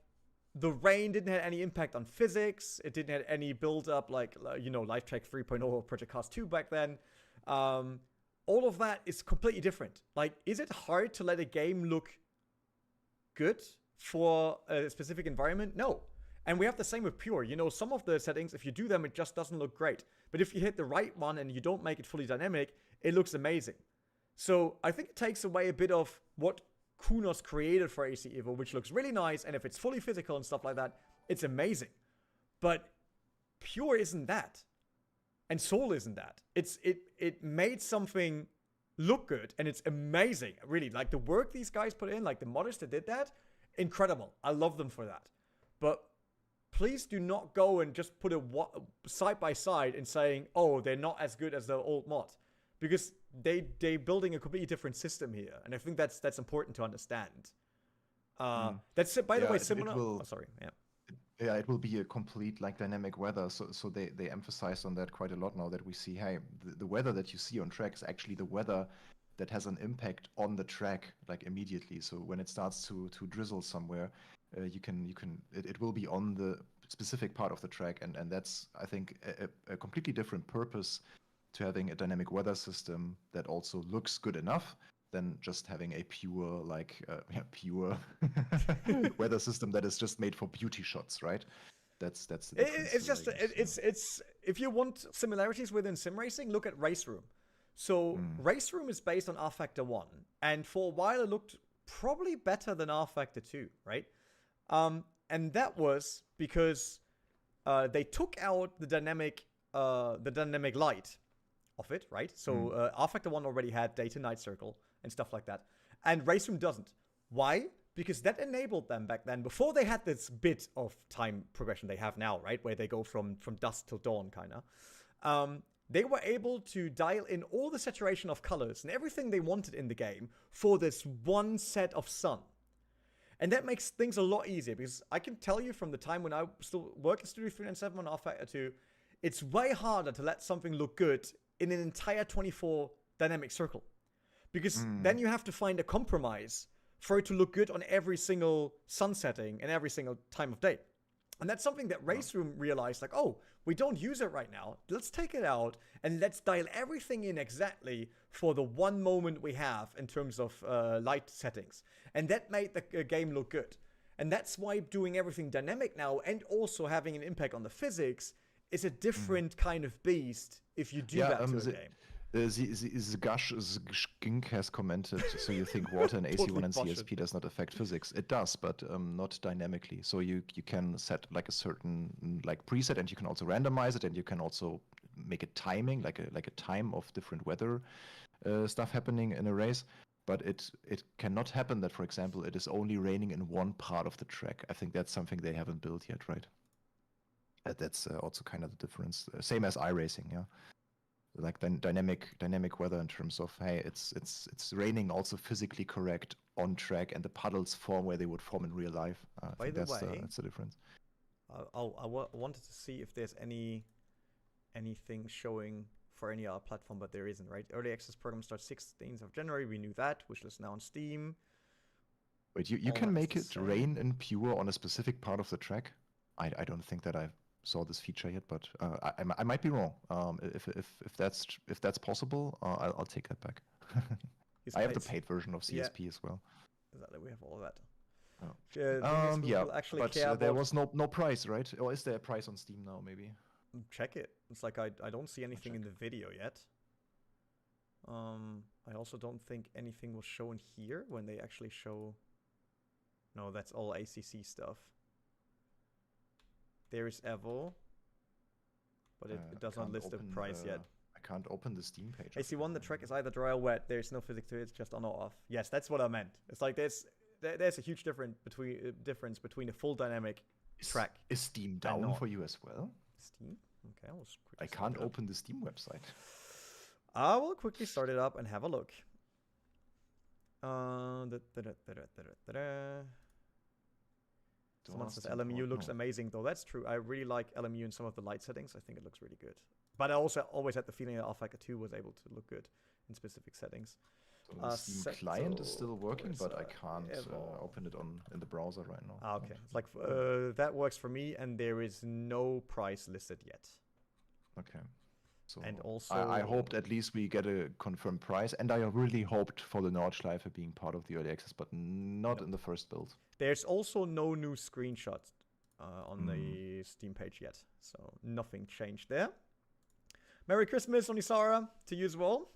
the rain didn't have any impact on physics. It didn't have any build-up like, you know, Lifetrack 3.0 or Project Cars 2 back then. All of that is completely different. Like, is it hard to let a game look good for a specific environment? No. And we have the same with Pure. You know, some of the settings, if you do them, it just doesn't look great. But if you hit the right one and you don't make it fully dynamic, it looks amazing. So I think it takes away a bit of what Kunos created for AC EVO, which looks really nice, and if it's fully physical and stuff like that, it's amazing. But Pure isn't that, and Soul isn't that. It made something look good, and it's amazing, really. Like, the work these guys put in, like the modders that did that, incredible. I love them for that. But please do not go and just put it side by side and saying, oh, they're not as good as the old mod, because they're building a completely different system here, and I think that's important to understand. That's by the way similar. Yeah, it will be a complete like dynamic weather. So they emphasize on that quite a lot now that we see, hey, the weather that you see on track is actually the weather that has an impact on the track like immediately. So when it starts to drizzle somewhere, it will be on the specific part of the track, and that's, I think, a completely different purpose to having a dynamic weather system that also looks good enough than just having a pure pure weather system that is just made for beauty shots, right? That's the difference. It's just it's if you want similarities within sim racing, look at Race Room. So Race Room is based on R Factor 1, and for a while it looked probably better than R Factor 2, right? And that was because they took out the dynamic light of it, right? So R Factor 1 already had day-to-night circle and stuff like that. And Race Room doesn't. Why? Because that enabled them back then, before they had this bit of time progression they have now, right? Where they go from dusk till dawn, kind of. They were able to dial in all the saturation of colors and everything they wanted in the game for this one set of sun. And that makes things a lot easier, because I can tell you from the time when I still work in Studio 397 on R Factor 2, it's way harder to let something look good in an entire 24 dynamic circle. Because then you have to find a compromise for it to look good on every single sun setting and every single time of day. And that's something that Race Room realized, like, oh, we don't use it right now. Let's take it out and let's dial everything in exactly for the one moment we have in terms of light settings. And that made the game look good. And that's why doing everything dynamic now and also having an impact on the physics is a different kind of beast if you do that to a game. Zgink has commented, so you think water in AC1 and CSP does not affect physics? It does, but not dynamically. So you can set like a certain like preset, and you can also randomize it, and you can also make a timing, like a time of different weather stuff happening in a race. But it cannot happen that, for example, it is only raining in one part of the track. I think that's something they haven't built yet, right? That's also kind of the difference. Same as iRacing, yeah. Like dynamic weather in terms of, hey, it's raining also physically correct on track, and the puddles form where they would form in real life. I think that's the difference. I wanted to see if there's anything showing for any other platform, but there isn't, right? Early access program starts 16th of January. We knew that. Wishlist now on Steam. Wait, you can make it rain in Pure on a specific part of the track? I don't think that I saw this feature yet, but I might be wrong. If that's possible, I'll take that back. I have the paid version of CSP as well. Exactly, we have all of that. Oh. But there was no price, right? Or is there a price on Steam now? Maybe check it. It's like I don't see anything in the video yet. I also don't think anything was shown here when they actually show. No, that's all ACC stuff. There is Evo, but it does not list the price yet. I can't open the Steam page. AC1, the track is either dry or wet. There's no physics to it. It's just on or off. Yes, that's what I meant. It's like there's there's a huge difference between a full dynamic track. Is Steam and down not. for you as well? Steam? Okay, I'll just quickly I start can't it up. open the Steam website. I will quickly start it up and have a look. Someone says LMU looks amazing, though. That's true. I really like LMU in some of the light settings. I think it looks really good. But I also always had the feeling that Alpha 2 was able to look good in specific settings. So the Steam client is still working, but I can't Corsa open it in the browser right now. Ah, okay. It's like that works for me, and there is no price listed yet. Okay. So And also, I hoped at least we get a confirmed price, and I really hoped for the Nordschleife being part of the early access, but not in the first build. there's also no new screenshots on the Steam page yet, so nothing changed there. Merry Christmas, Onisara, to you as well.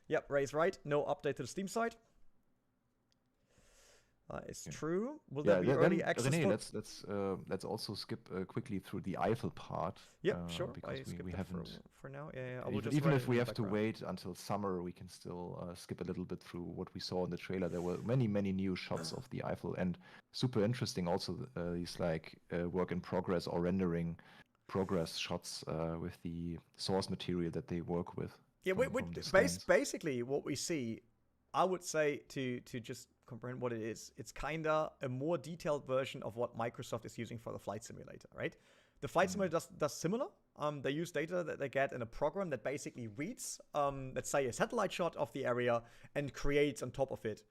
Yep, Ray's right. No update to the Steam site. It's true. Will there be early access? René, let's also skip quickly through the Eiffel part. Yep, sure. Because we haven't. For now. Yeah, Even if we have to wait until summer, we can still skip a little bit through what we saw in the trailer. There were many new shots of the Eiffel, and super interesting. Also, these like work in progress or rendering progress shots with the source material that they work with. Yeah, basically what we see, I would say to just comprehend what it is, it's kind of a more detailed version of what Microsoft is using for the flight simulator, right? The flight simulator does similar. They use data that they get in a program that basically reads, let's say, a satellite shot of the area and creates on top of it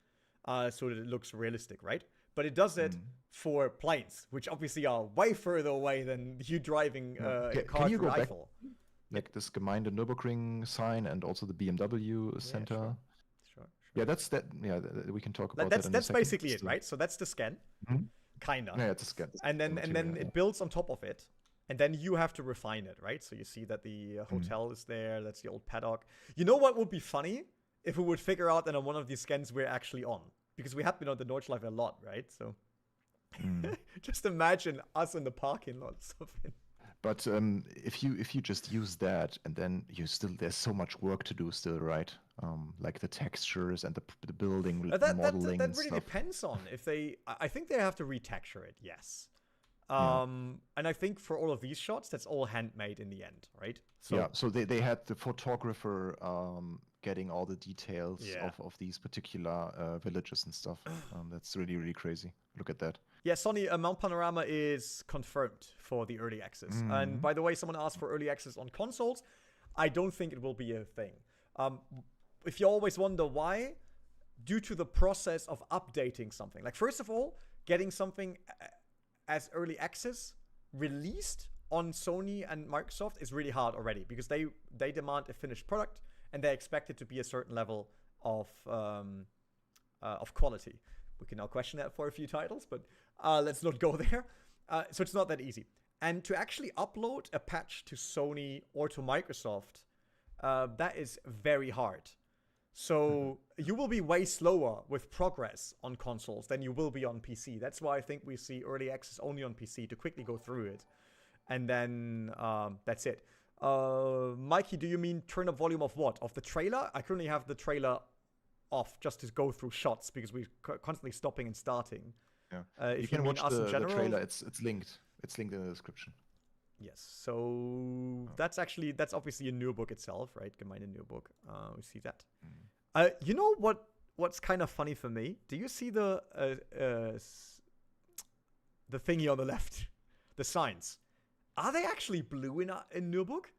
so that it looks realistic, right? But it does it for planes, which obviously are way further away than you driving a car through Eiffel. Like this Gemeinde Nürburgring sign and also the BMW Center. Sure. Yeah, we can talk about that. That's basically it, right? So that's the scan, kinda. Yeah, it's a scan. And then it builds on top of it, and then you have to refine it, right? So you see that the hotel is there. That's the old paddock. You know what would be funny if we would figure out that on one of these scans we're actually on, because we have been on the Nordschleife a lot, right? So just imagine us in the parking lot or something. But if you just use that, and then there's so much work to do still, right? Like the textures and the building modeling. That really depends on if they. I think they have to retexture it, yes. And I think for all of these shots, that's all handmade in the end, right? So they had the photographer getting all the details of these particular villages and stuff. That's really crazy. Look at that. Yeah, Sonny, Mount Panorama is confirmed for the early access. And by the way, someone asked for early access on consoles. I don't think it will be a thing. If you always wonder why, due to the process of updating something. Like, first of all, getting something as early access released on Sony and Microsoft is really hard already, because they demand a finished product and they expect it to be a certain level of quality. We can now question that for a few titles, but let's not go there. So it's not that easy. And to actually upload a patch to Sony or to Microsoft, that is very hard. So you will be way slower with progress on consoles than you will be on PC. That's why I think we see early access only on PC to quickly go through it. And then that's it. Mikey, do you mean turn up volume of what? Of the trailer? I currently have the trailer off just to go through shots because we're constantly stopping and starting. Yeah, you can watch the trailer. It's linked. It's linked in the description. Yes. So that's obviously a new book itself, right? Gemeinde Nürburg. We see that. You know what's kind of funny for me? Do you see the thingy on the left? The signs. Are they actually blue in Nürburg?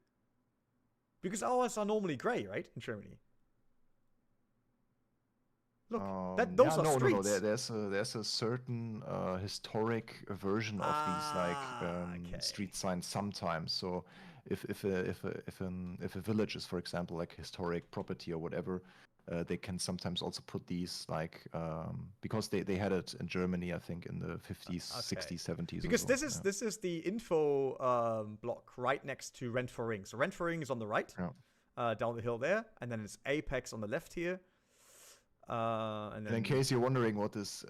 Because ours are normally gray, right? In Germany. Look, those are streets. No. There's a certain historic version of these street signs sometimes. So if a village is, for example, like historic property or whatever, they can sometimes also put these because they had it in Germany, I think, in the 50s, 60s, 70s. Because this is the info block right next to Rent for Ring. So Rent for Ring is on the right, down the hill there, and then it's Apex on the left here. And in case you're wondering what this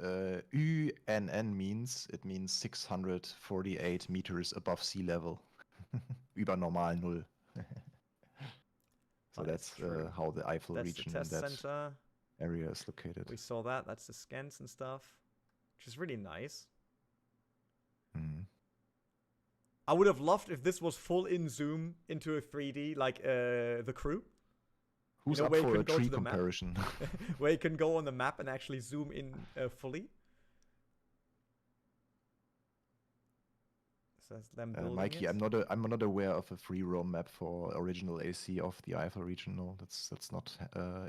UNN means, it means 648 meters above sea level. Über normal Null. So that's how the Eifel region and that area is located. We saw that. That's the scans and stuff. which is really nice. Hmm. I would have loved if this was full in zoom into a 3D, like The Crew. Who's know, up where you for can a go to tree the map? comparison? Where you can go on the map and actually zoom in fully. So that's them building Mikey, it. I'm not aware of a free roam map for original AC of the Eifel region. No, that's not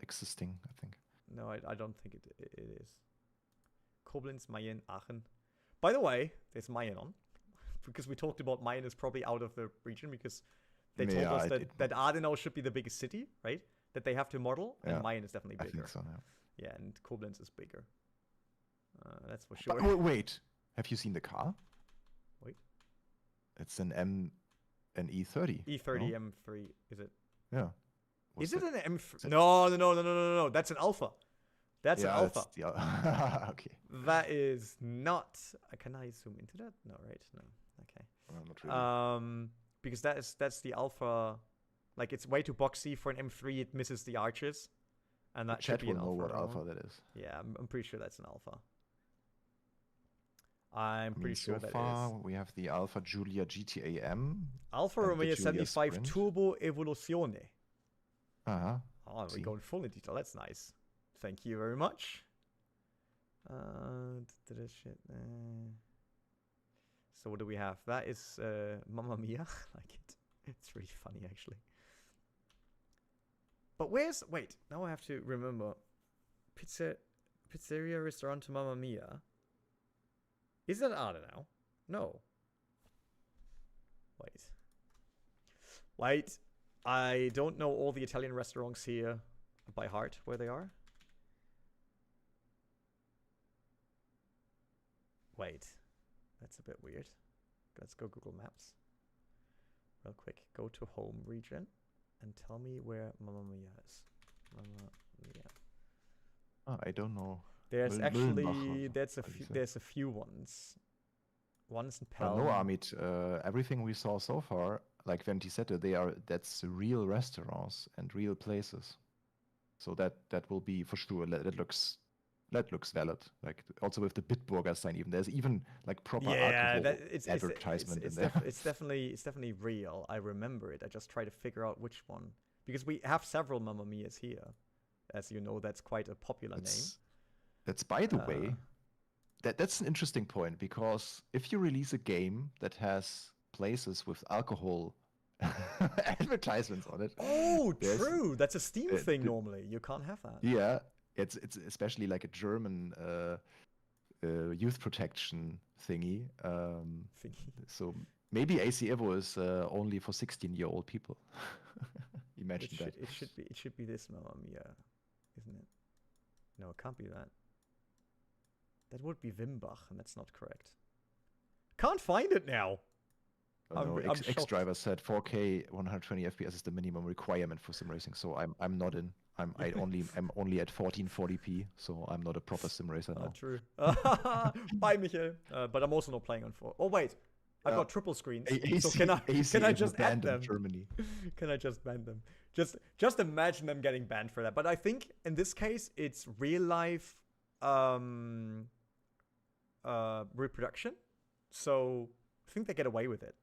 existing, I think. No, I don't think it is. Koblenz, Mayen, Aachen. By the way, there's Mayen on. Because we talked about Mayen is probably out of the region because they told us that Adenau should be the biggest city, right? That they have to model, and Mayen is definitely bigger. I think so, yeah. Yeah, and Koblenz is bigger. That's for sure. But wait, have you seen the car? Wait. It's an E30. E30 no? M3, is it? Yeah. Is it an M3? No. That's an Alpha. That's an Alpha. Okay. That is not. Can I zoom into that? No, right? No. Okay. Well, not really. Because that's the Alpha. Like it's way too boxy for an M3. It misses the arches, and that should Chat be will an know Alpha. what Alpha that is. Yeah, I'm pretty sure that's an Alpha. I'm pretty so sure that far, is. we have the Alpha Giulia GTA M. Alfa and the Romeo Giulia 75 Sprint. Turbo Evoluzione. Uh-huh. Oh, we're See. going full in detail. That's nice. Thank you very much. Shit. So what do we have? That is Mamma Mia. Like it. It's really funny actually. But where's wait? Now I have to remember. Pizzeria Restaurant Mamma Mia. Is that Adenau? No. Wait. I don't know all the Italian restaurants here by heart where they are. Wait. That's a bit weird. Let's go Google Maps. Real quick. Go to home region and tell me where Mamma Mia is. Mamma Mia. Oh, I don't know. There's actually Mühlenbach, there's a few ones. One's in Pelham. No, Amit. Everything we saw so far, like Ventisette, that's real restaurants and real places. So that will be for sure. That looks valid. Like also with the Bitburger sign, even there's even like proper alcohol advertisement in there. It's definitely real. I remember it. I just try to figure out which one because we have several Mamma Mias here. As you know, that's quite a popular name. That's by the way. That's an interesting point because if you release a game that has places with alcohol advertisements on it. Oh, true. That's a Steam thing normally. You can't have that. Yeah, it's especially like a German youth protection thingy. So maybe AC Evo is only for 16-year-old people. Imagine that. It should be this Mamma Mia, isn't it? No, it can't be that. That would be Wimbach, and that's not correct. Can't find it now. X-Driver said 4K 120 FPS is the minimum requirement for sim racing, so I'm not in. I'm only at 1440p, so I'm not a proper sim racer now. True. Bye, Michael. But I'm also not playing on 4. Oh wait, I've got triple screens. So can I just add them? Germany. Can I just ban them? Just imagine them getting banned for that. But I think in this case it's real life reproduction, so I think they get away with it.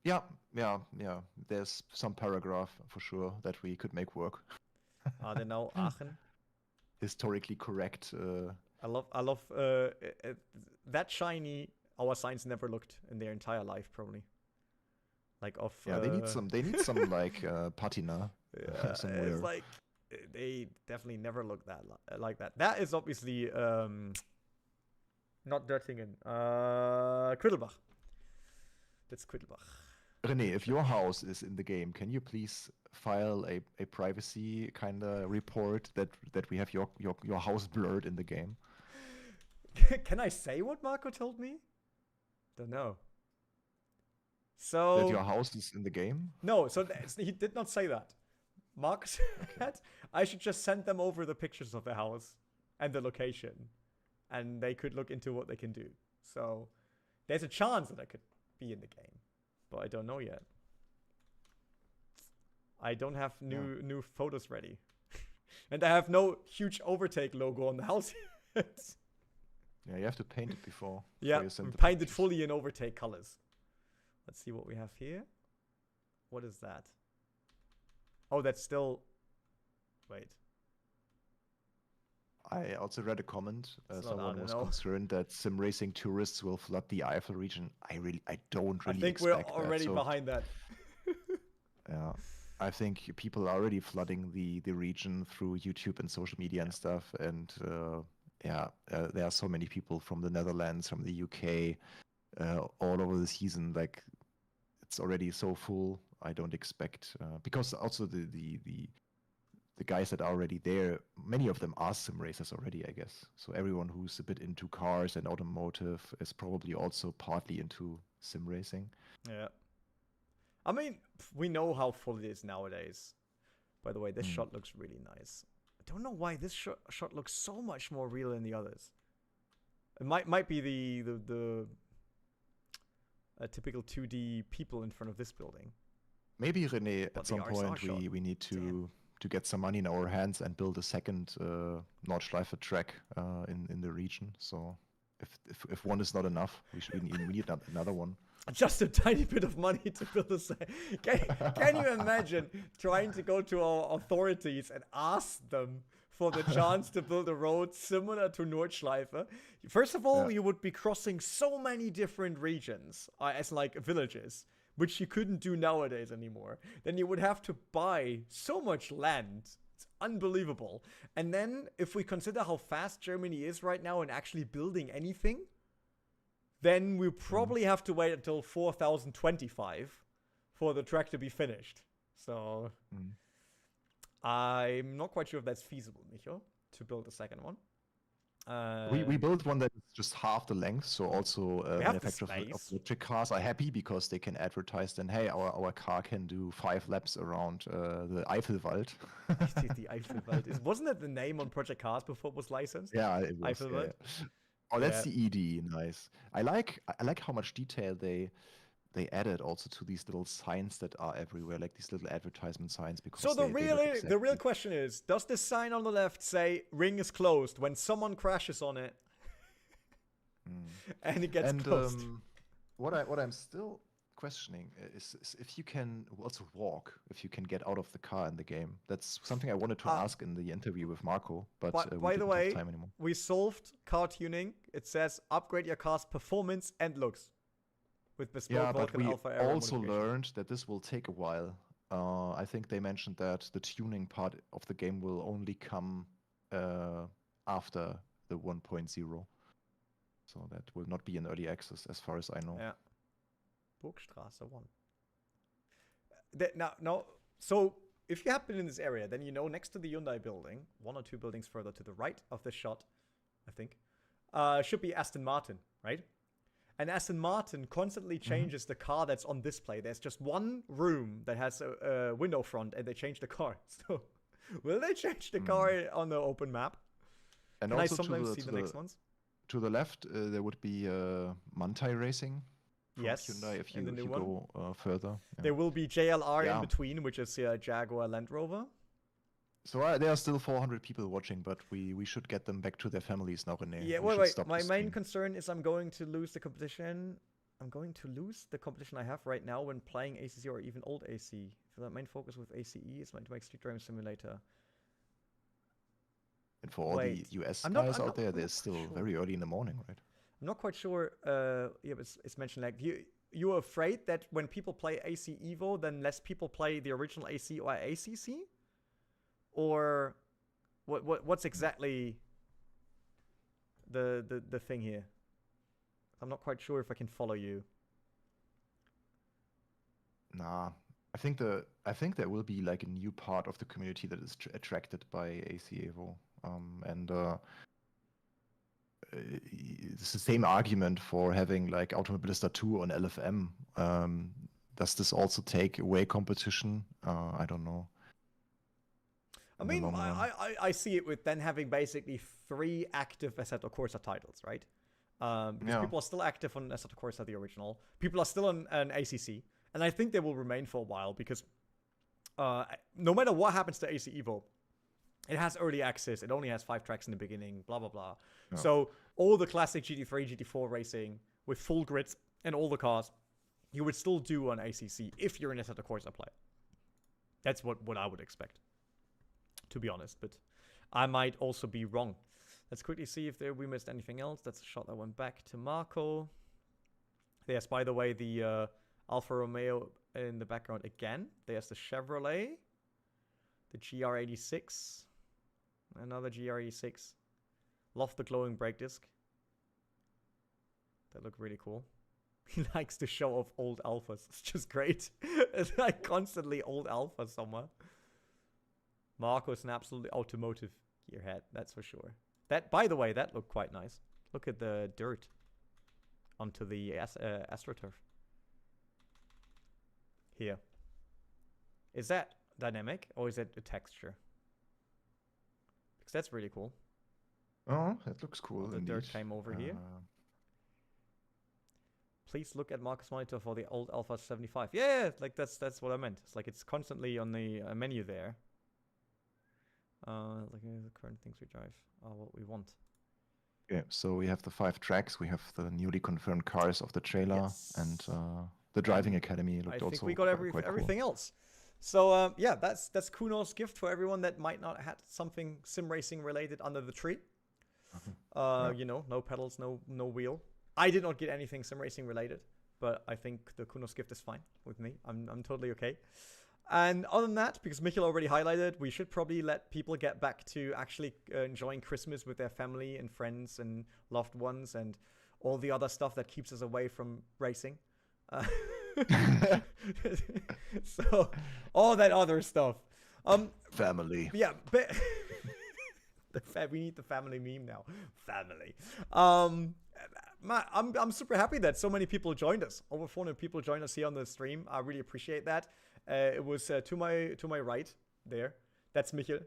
Yeah. There's some paragraph for sure that we could make work. Adenau, Aachen. Historically correct. I love that shiny. Our signs never looked in their entire life, probably. Like of. Yeah, they need some like patina. Yeah, somewhere. It's like they definitely never look that like that. That is obviously not Dörtingen. Quiddelbach. That's Quiddelbach. René, if your house is in the game, can you please file a privacy kind of report that we have your house blurred in the game? Can I say what Marco told me? Don't know. So that your house is in the game? No, so he did not say that. Marco said I should just send them over the pictures of the house and the location, and they could look into what they can do. So there's a chance that I could be in the game, but I don't know yet. I don't have new photos ready, and I have no huge overtake logo on the house Yeah, you have to paint it before Yeah, you send the paint it pictures. fully in overtake colors. Let's see what we have here. What is that? Oh, that's still... Wait. I also read a comment. It's not, I Someone don't was know. concerned that sim racing tourists will flood the Eifel region. I don't I really think we're expect already that. So, behind that. yeah, I think people are already flooding the region through YouTube and social media and stuff. And there are so many people from the Netherlands, from the UK, all over the season. Like, it's already so full. I don't expect because also the guys that are already there, many of them are sim racers already, I guess. So everyone who's a bit into cars and automotive is probably also partly into sim racing. Yeah. I mean, we know how full it is nowadays. By the way, this shot looks really nice. I don't know why this shot looks so much more real than the others. It might be the typical 2D people in front of this building. Maybe, René, But at the some RSR point shot, we need to get some money in our hands and build a second Nordschleife track in the region. So if one is not enough, we need another one. Just a tiny bit of money to build a... Can you imagine trying to go to our authorities and ask them for the chance to build a road similar to Nordschleife? First of all, you would be crossing so many different regions as like villages, which you couldn't do nowadays anymore. Then you would have to buy so much land. It's unbelievable. And then if we consider how fast Germany is right now in actually building anything, then we'll probably have to wait until 4025 for the track to be finished. So I'm not quite sure if that's feasible, Micho, to build a second one. We built one that is just half the length, so also manufacturers of electric cars are happy because they can advertise then, hey, our car can do 5 laps around the Eifelwald. The Eifelwald. Wasn't that the name on Project Cars before it was licensed? Yeah, it was. Eifelwald? Yeah. Oh, that's the ED. Nice. I like how much detail they added also to these little signs that are everywhere, like these little advertisement signs. Because so the real question is, does this sign on the left say "ring is closed" when someone crashes on it and it gets closed? What I'm still questioning is if you can also walk, if you can get out of the car in the game. That's something I wanted to ask in the interview with Marco, but we didn't have time anymore. We solved car tuning. It says upgrade your car's performance and looks with bespoke Vulcan Alpha Aero. We also learned that this will take a while. I think they mentioned that the tuning part of the game will only come after the 1.0. So that will not be in early access as far as I know. Yeah. Burgstraße 1. Now, so if you happen in this area, then you know next to the Hyundai building, 1 or 2 buildings further to the right of this shot, I think, should be Aston Martin, right? And Aston Martin constantly changes the car that's on display. There's just one room that has a window front, and they change the car. So, will they change the car on the open map? And Can also I sometimes see the next ones? To the left, there would be Manthey Racing. Yes, Hyundai, if you go further. Yeah. There will be JLR in between, which is Jaguar Land Rover. So there are still 400 people watching, but we should get them back to their families now, René. Yeah, wait. My main concern is I'm going to lose the competition. I'm going to lose the competition I have right now when playing ACC or even old AC. So that main focus with ACE is to make Street Driving Simulator. And for all the US guys out there, they're still very early in the morning, right? I'm not quite sure. It's mentioned like you're afraid that when people play AC Evo, then less people play the original AC or ACC, or what's exactly the thing here? I'm not quite sure if I can follow you. Nah, I think there will be like a new part of the community that is attracted by AC Evo, and. It's the same argument for having like Automobilista 2 on LFM. Does this also take away competition? I don't know. I mean, I see it with then having basically 3 active Assetto Corsa titles, right? Because people are still active on Assetto Corsa, the original. People are still on an ACC. And I think they will remain for a while because no matter what happens to AC Evo, It has early access. It only has 5 tracks in the beginning, blah, blah, blah. Yeah. So all the classic GT3, GT4 racing with full grids and all the cars, you would still do on ACC if you're an Assetto Corsa player. That's what I would expect, to be honest. But I might also be wrong. Let's quickly see if we missed anything else. That's a shot that went back to Marco. There's, by the way, the Alfa Romeo in the background again. There's the Chevrolet, the GR86, another GR86. Love the glowing brake disc. That look really cool. He likes to show off old Alphas. It's just great. It's like constantly old Alphas somewhere. Marco's an absolutely automotive gearhead, that's for sure. That, by the way, that looked quite nice. Look at the dirt onto the AstroTurf. Here. Is that dynamic or is it a texture? Because that's really cool. Oh, that looks cool. The dirt came over here. Please look at Marcus monitor for the old Alpha 75. Yeah, like that's what I meant. It's like it's constantly on the menu there. Like the current things we drive are what we want. Yeah, so we have the 5 tracks. We have the newly confirmed cars of the trailer, Yes. and the driving academy looked I also think we got quite everything else. So yeah, that's Kuno's gift for everyone that might not have something sim racing related under the tree. Yeah. You know, no pedals, no wheel. I did not get anything sim racing related, but I think the Kuno's gift is fine with me. I'm totally okay. And other than that, because Michael already highlighted, we should probably let people get back to actually enjoying Christmas with their family and friends and loved ones and all the other stuff that keeps us away from racing. So all that other stuff. Family. Yeah, but we need the family meme now. Family. I'm super happy that so many people joined us. Over 400 people joined us here on the stream. I really appreciate that. It was to my right there. That's Michael.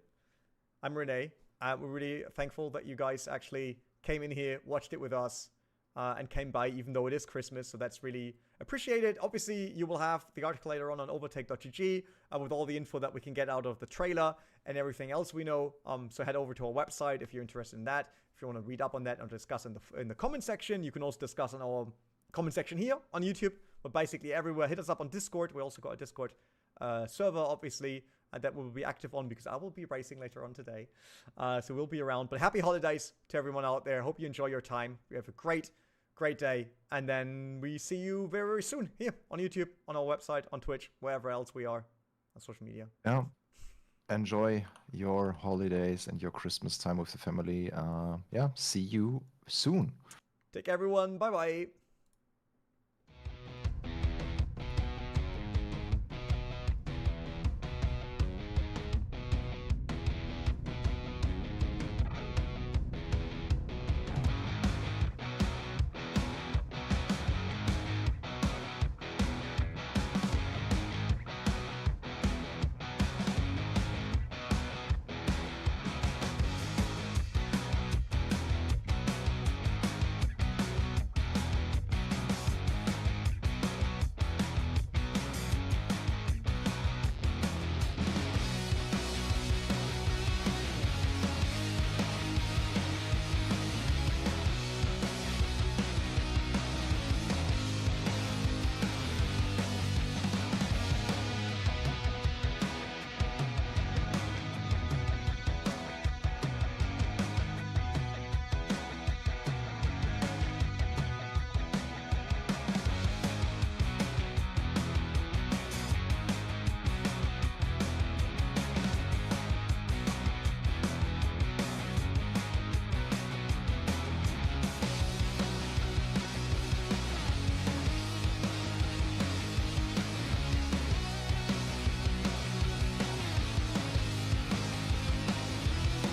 I'm Renee. We're really thankful that you guys actually came in here, watched it with us, and came by, even though it is Christmas. So that's really appreciated. Obviously, you will have the article later on overtake.gg with all the info that we can get out of the trailer and everything else we know. So head over to our website if you're interested in that. If you want to read up on that and discuss in the comment section, you can also discuss in our comment section here on YouTube. But basically everywhere, hit us up on Discord. We also got a Discord server, obviously, that we'll be active on because I will be racing later on today. So we'll be around. But happy holidays to everyone out there. Hope you enjoy your time. We have a great day. And then we see you very, very soon here on YouTube, on our website, on Twitch, wherever else we are on social media. Yeah. Enjoy your holidays and your Christmas time with the family. Yeah, see you soon. Take care, everyone. Bye-bye.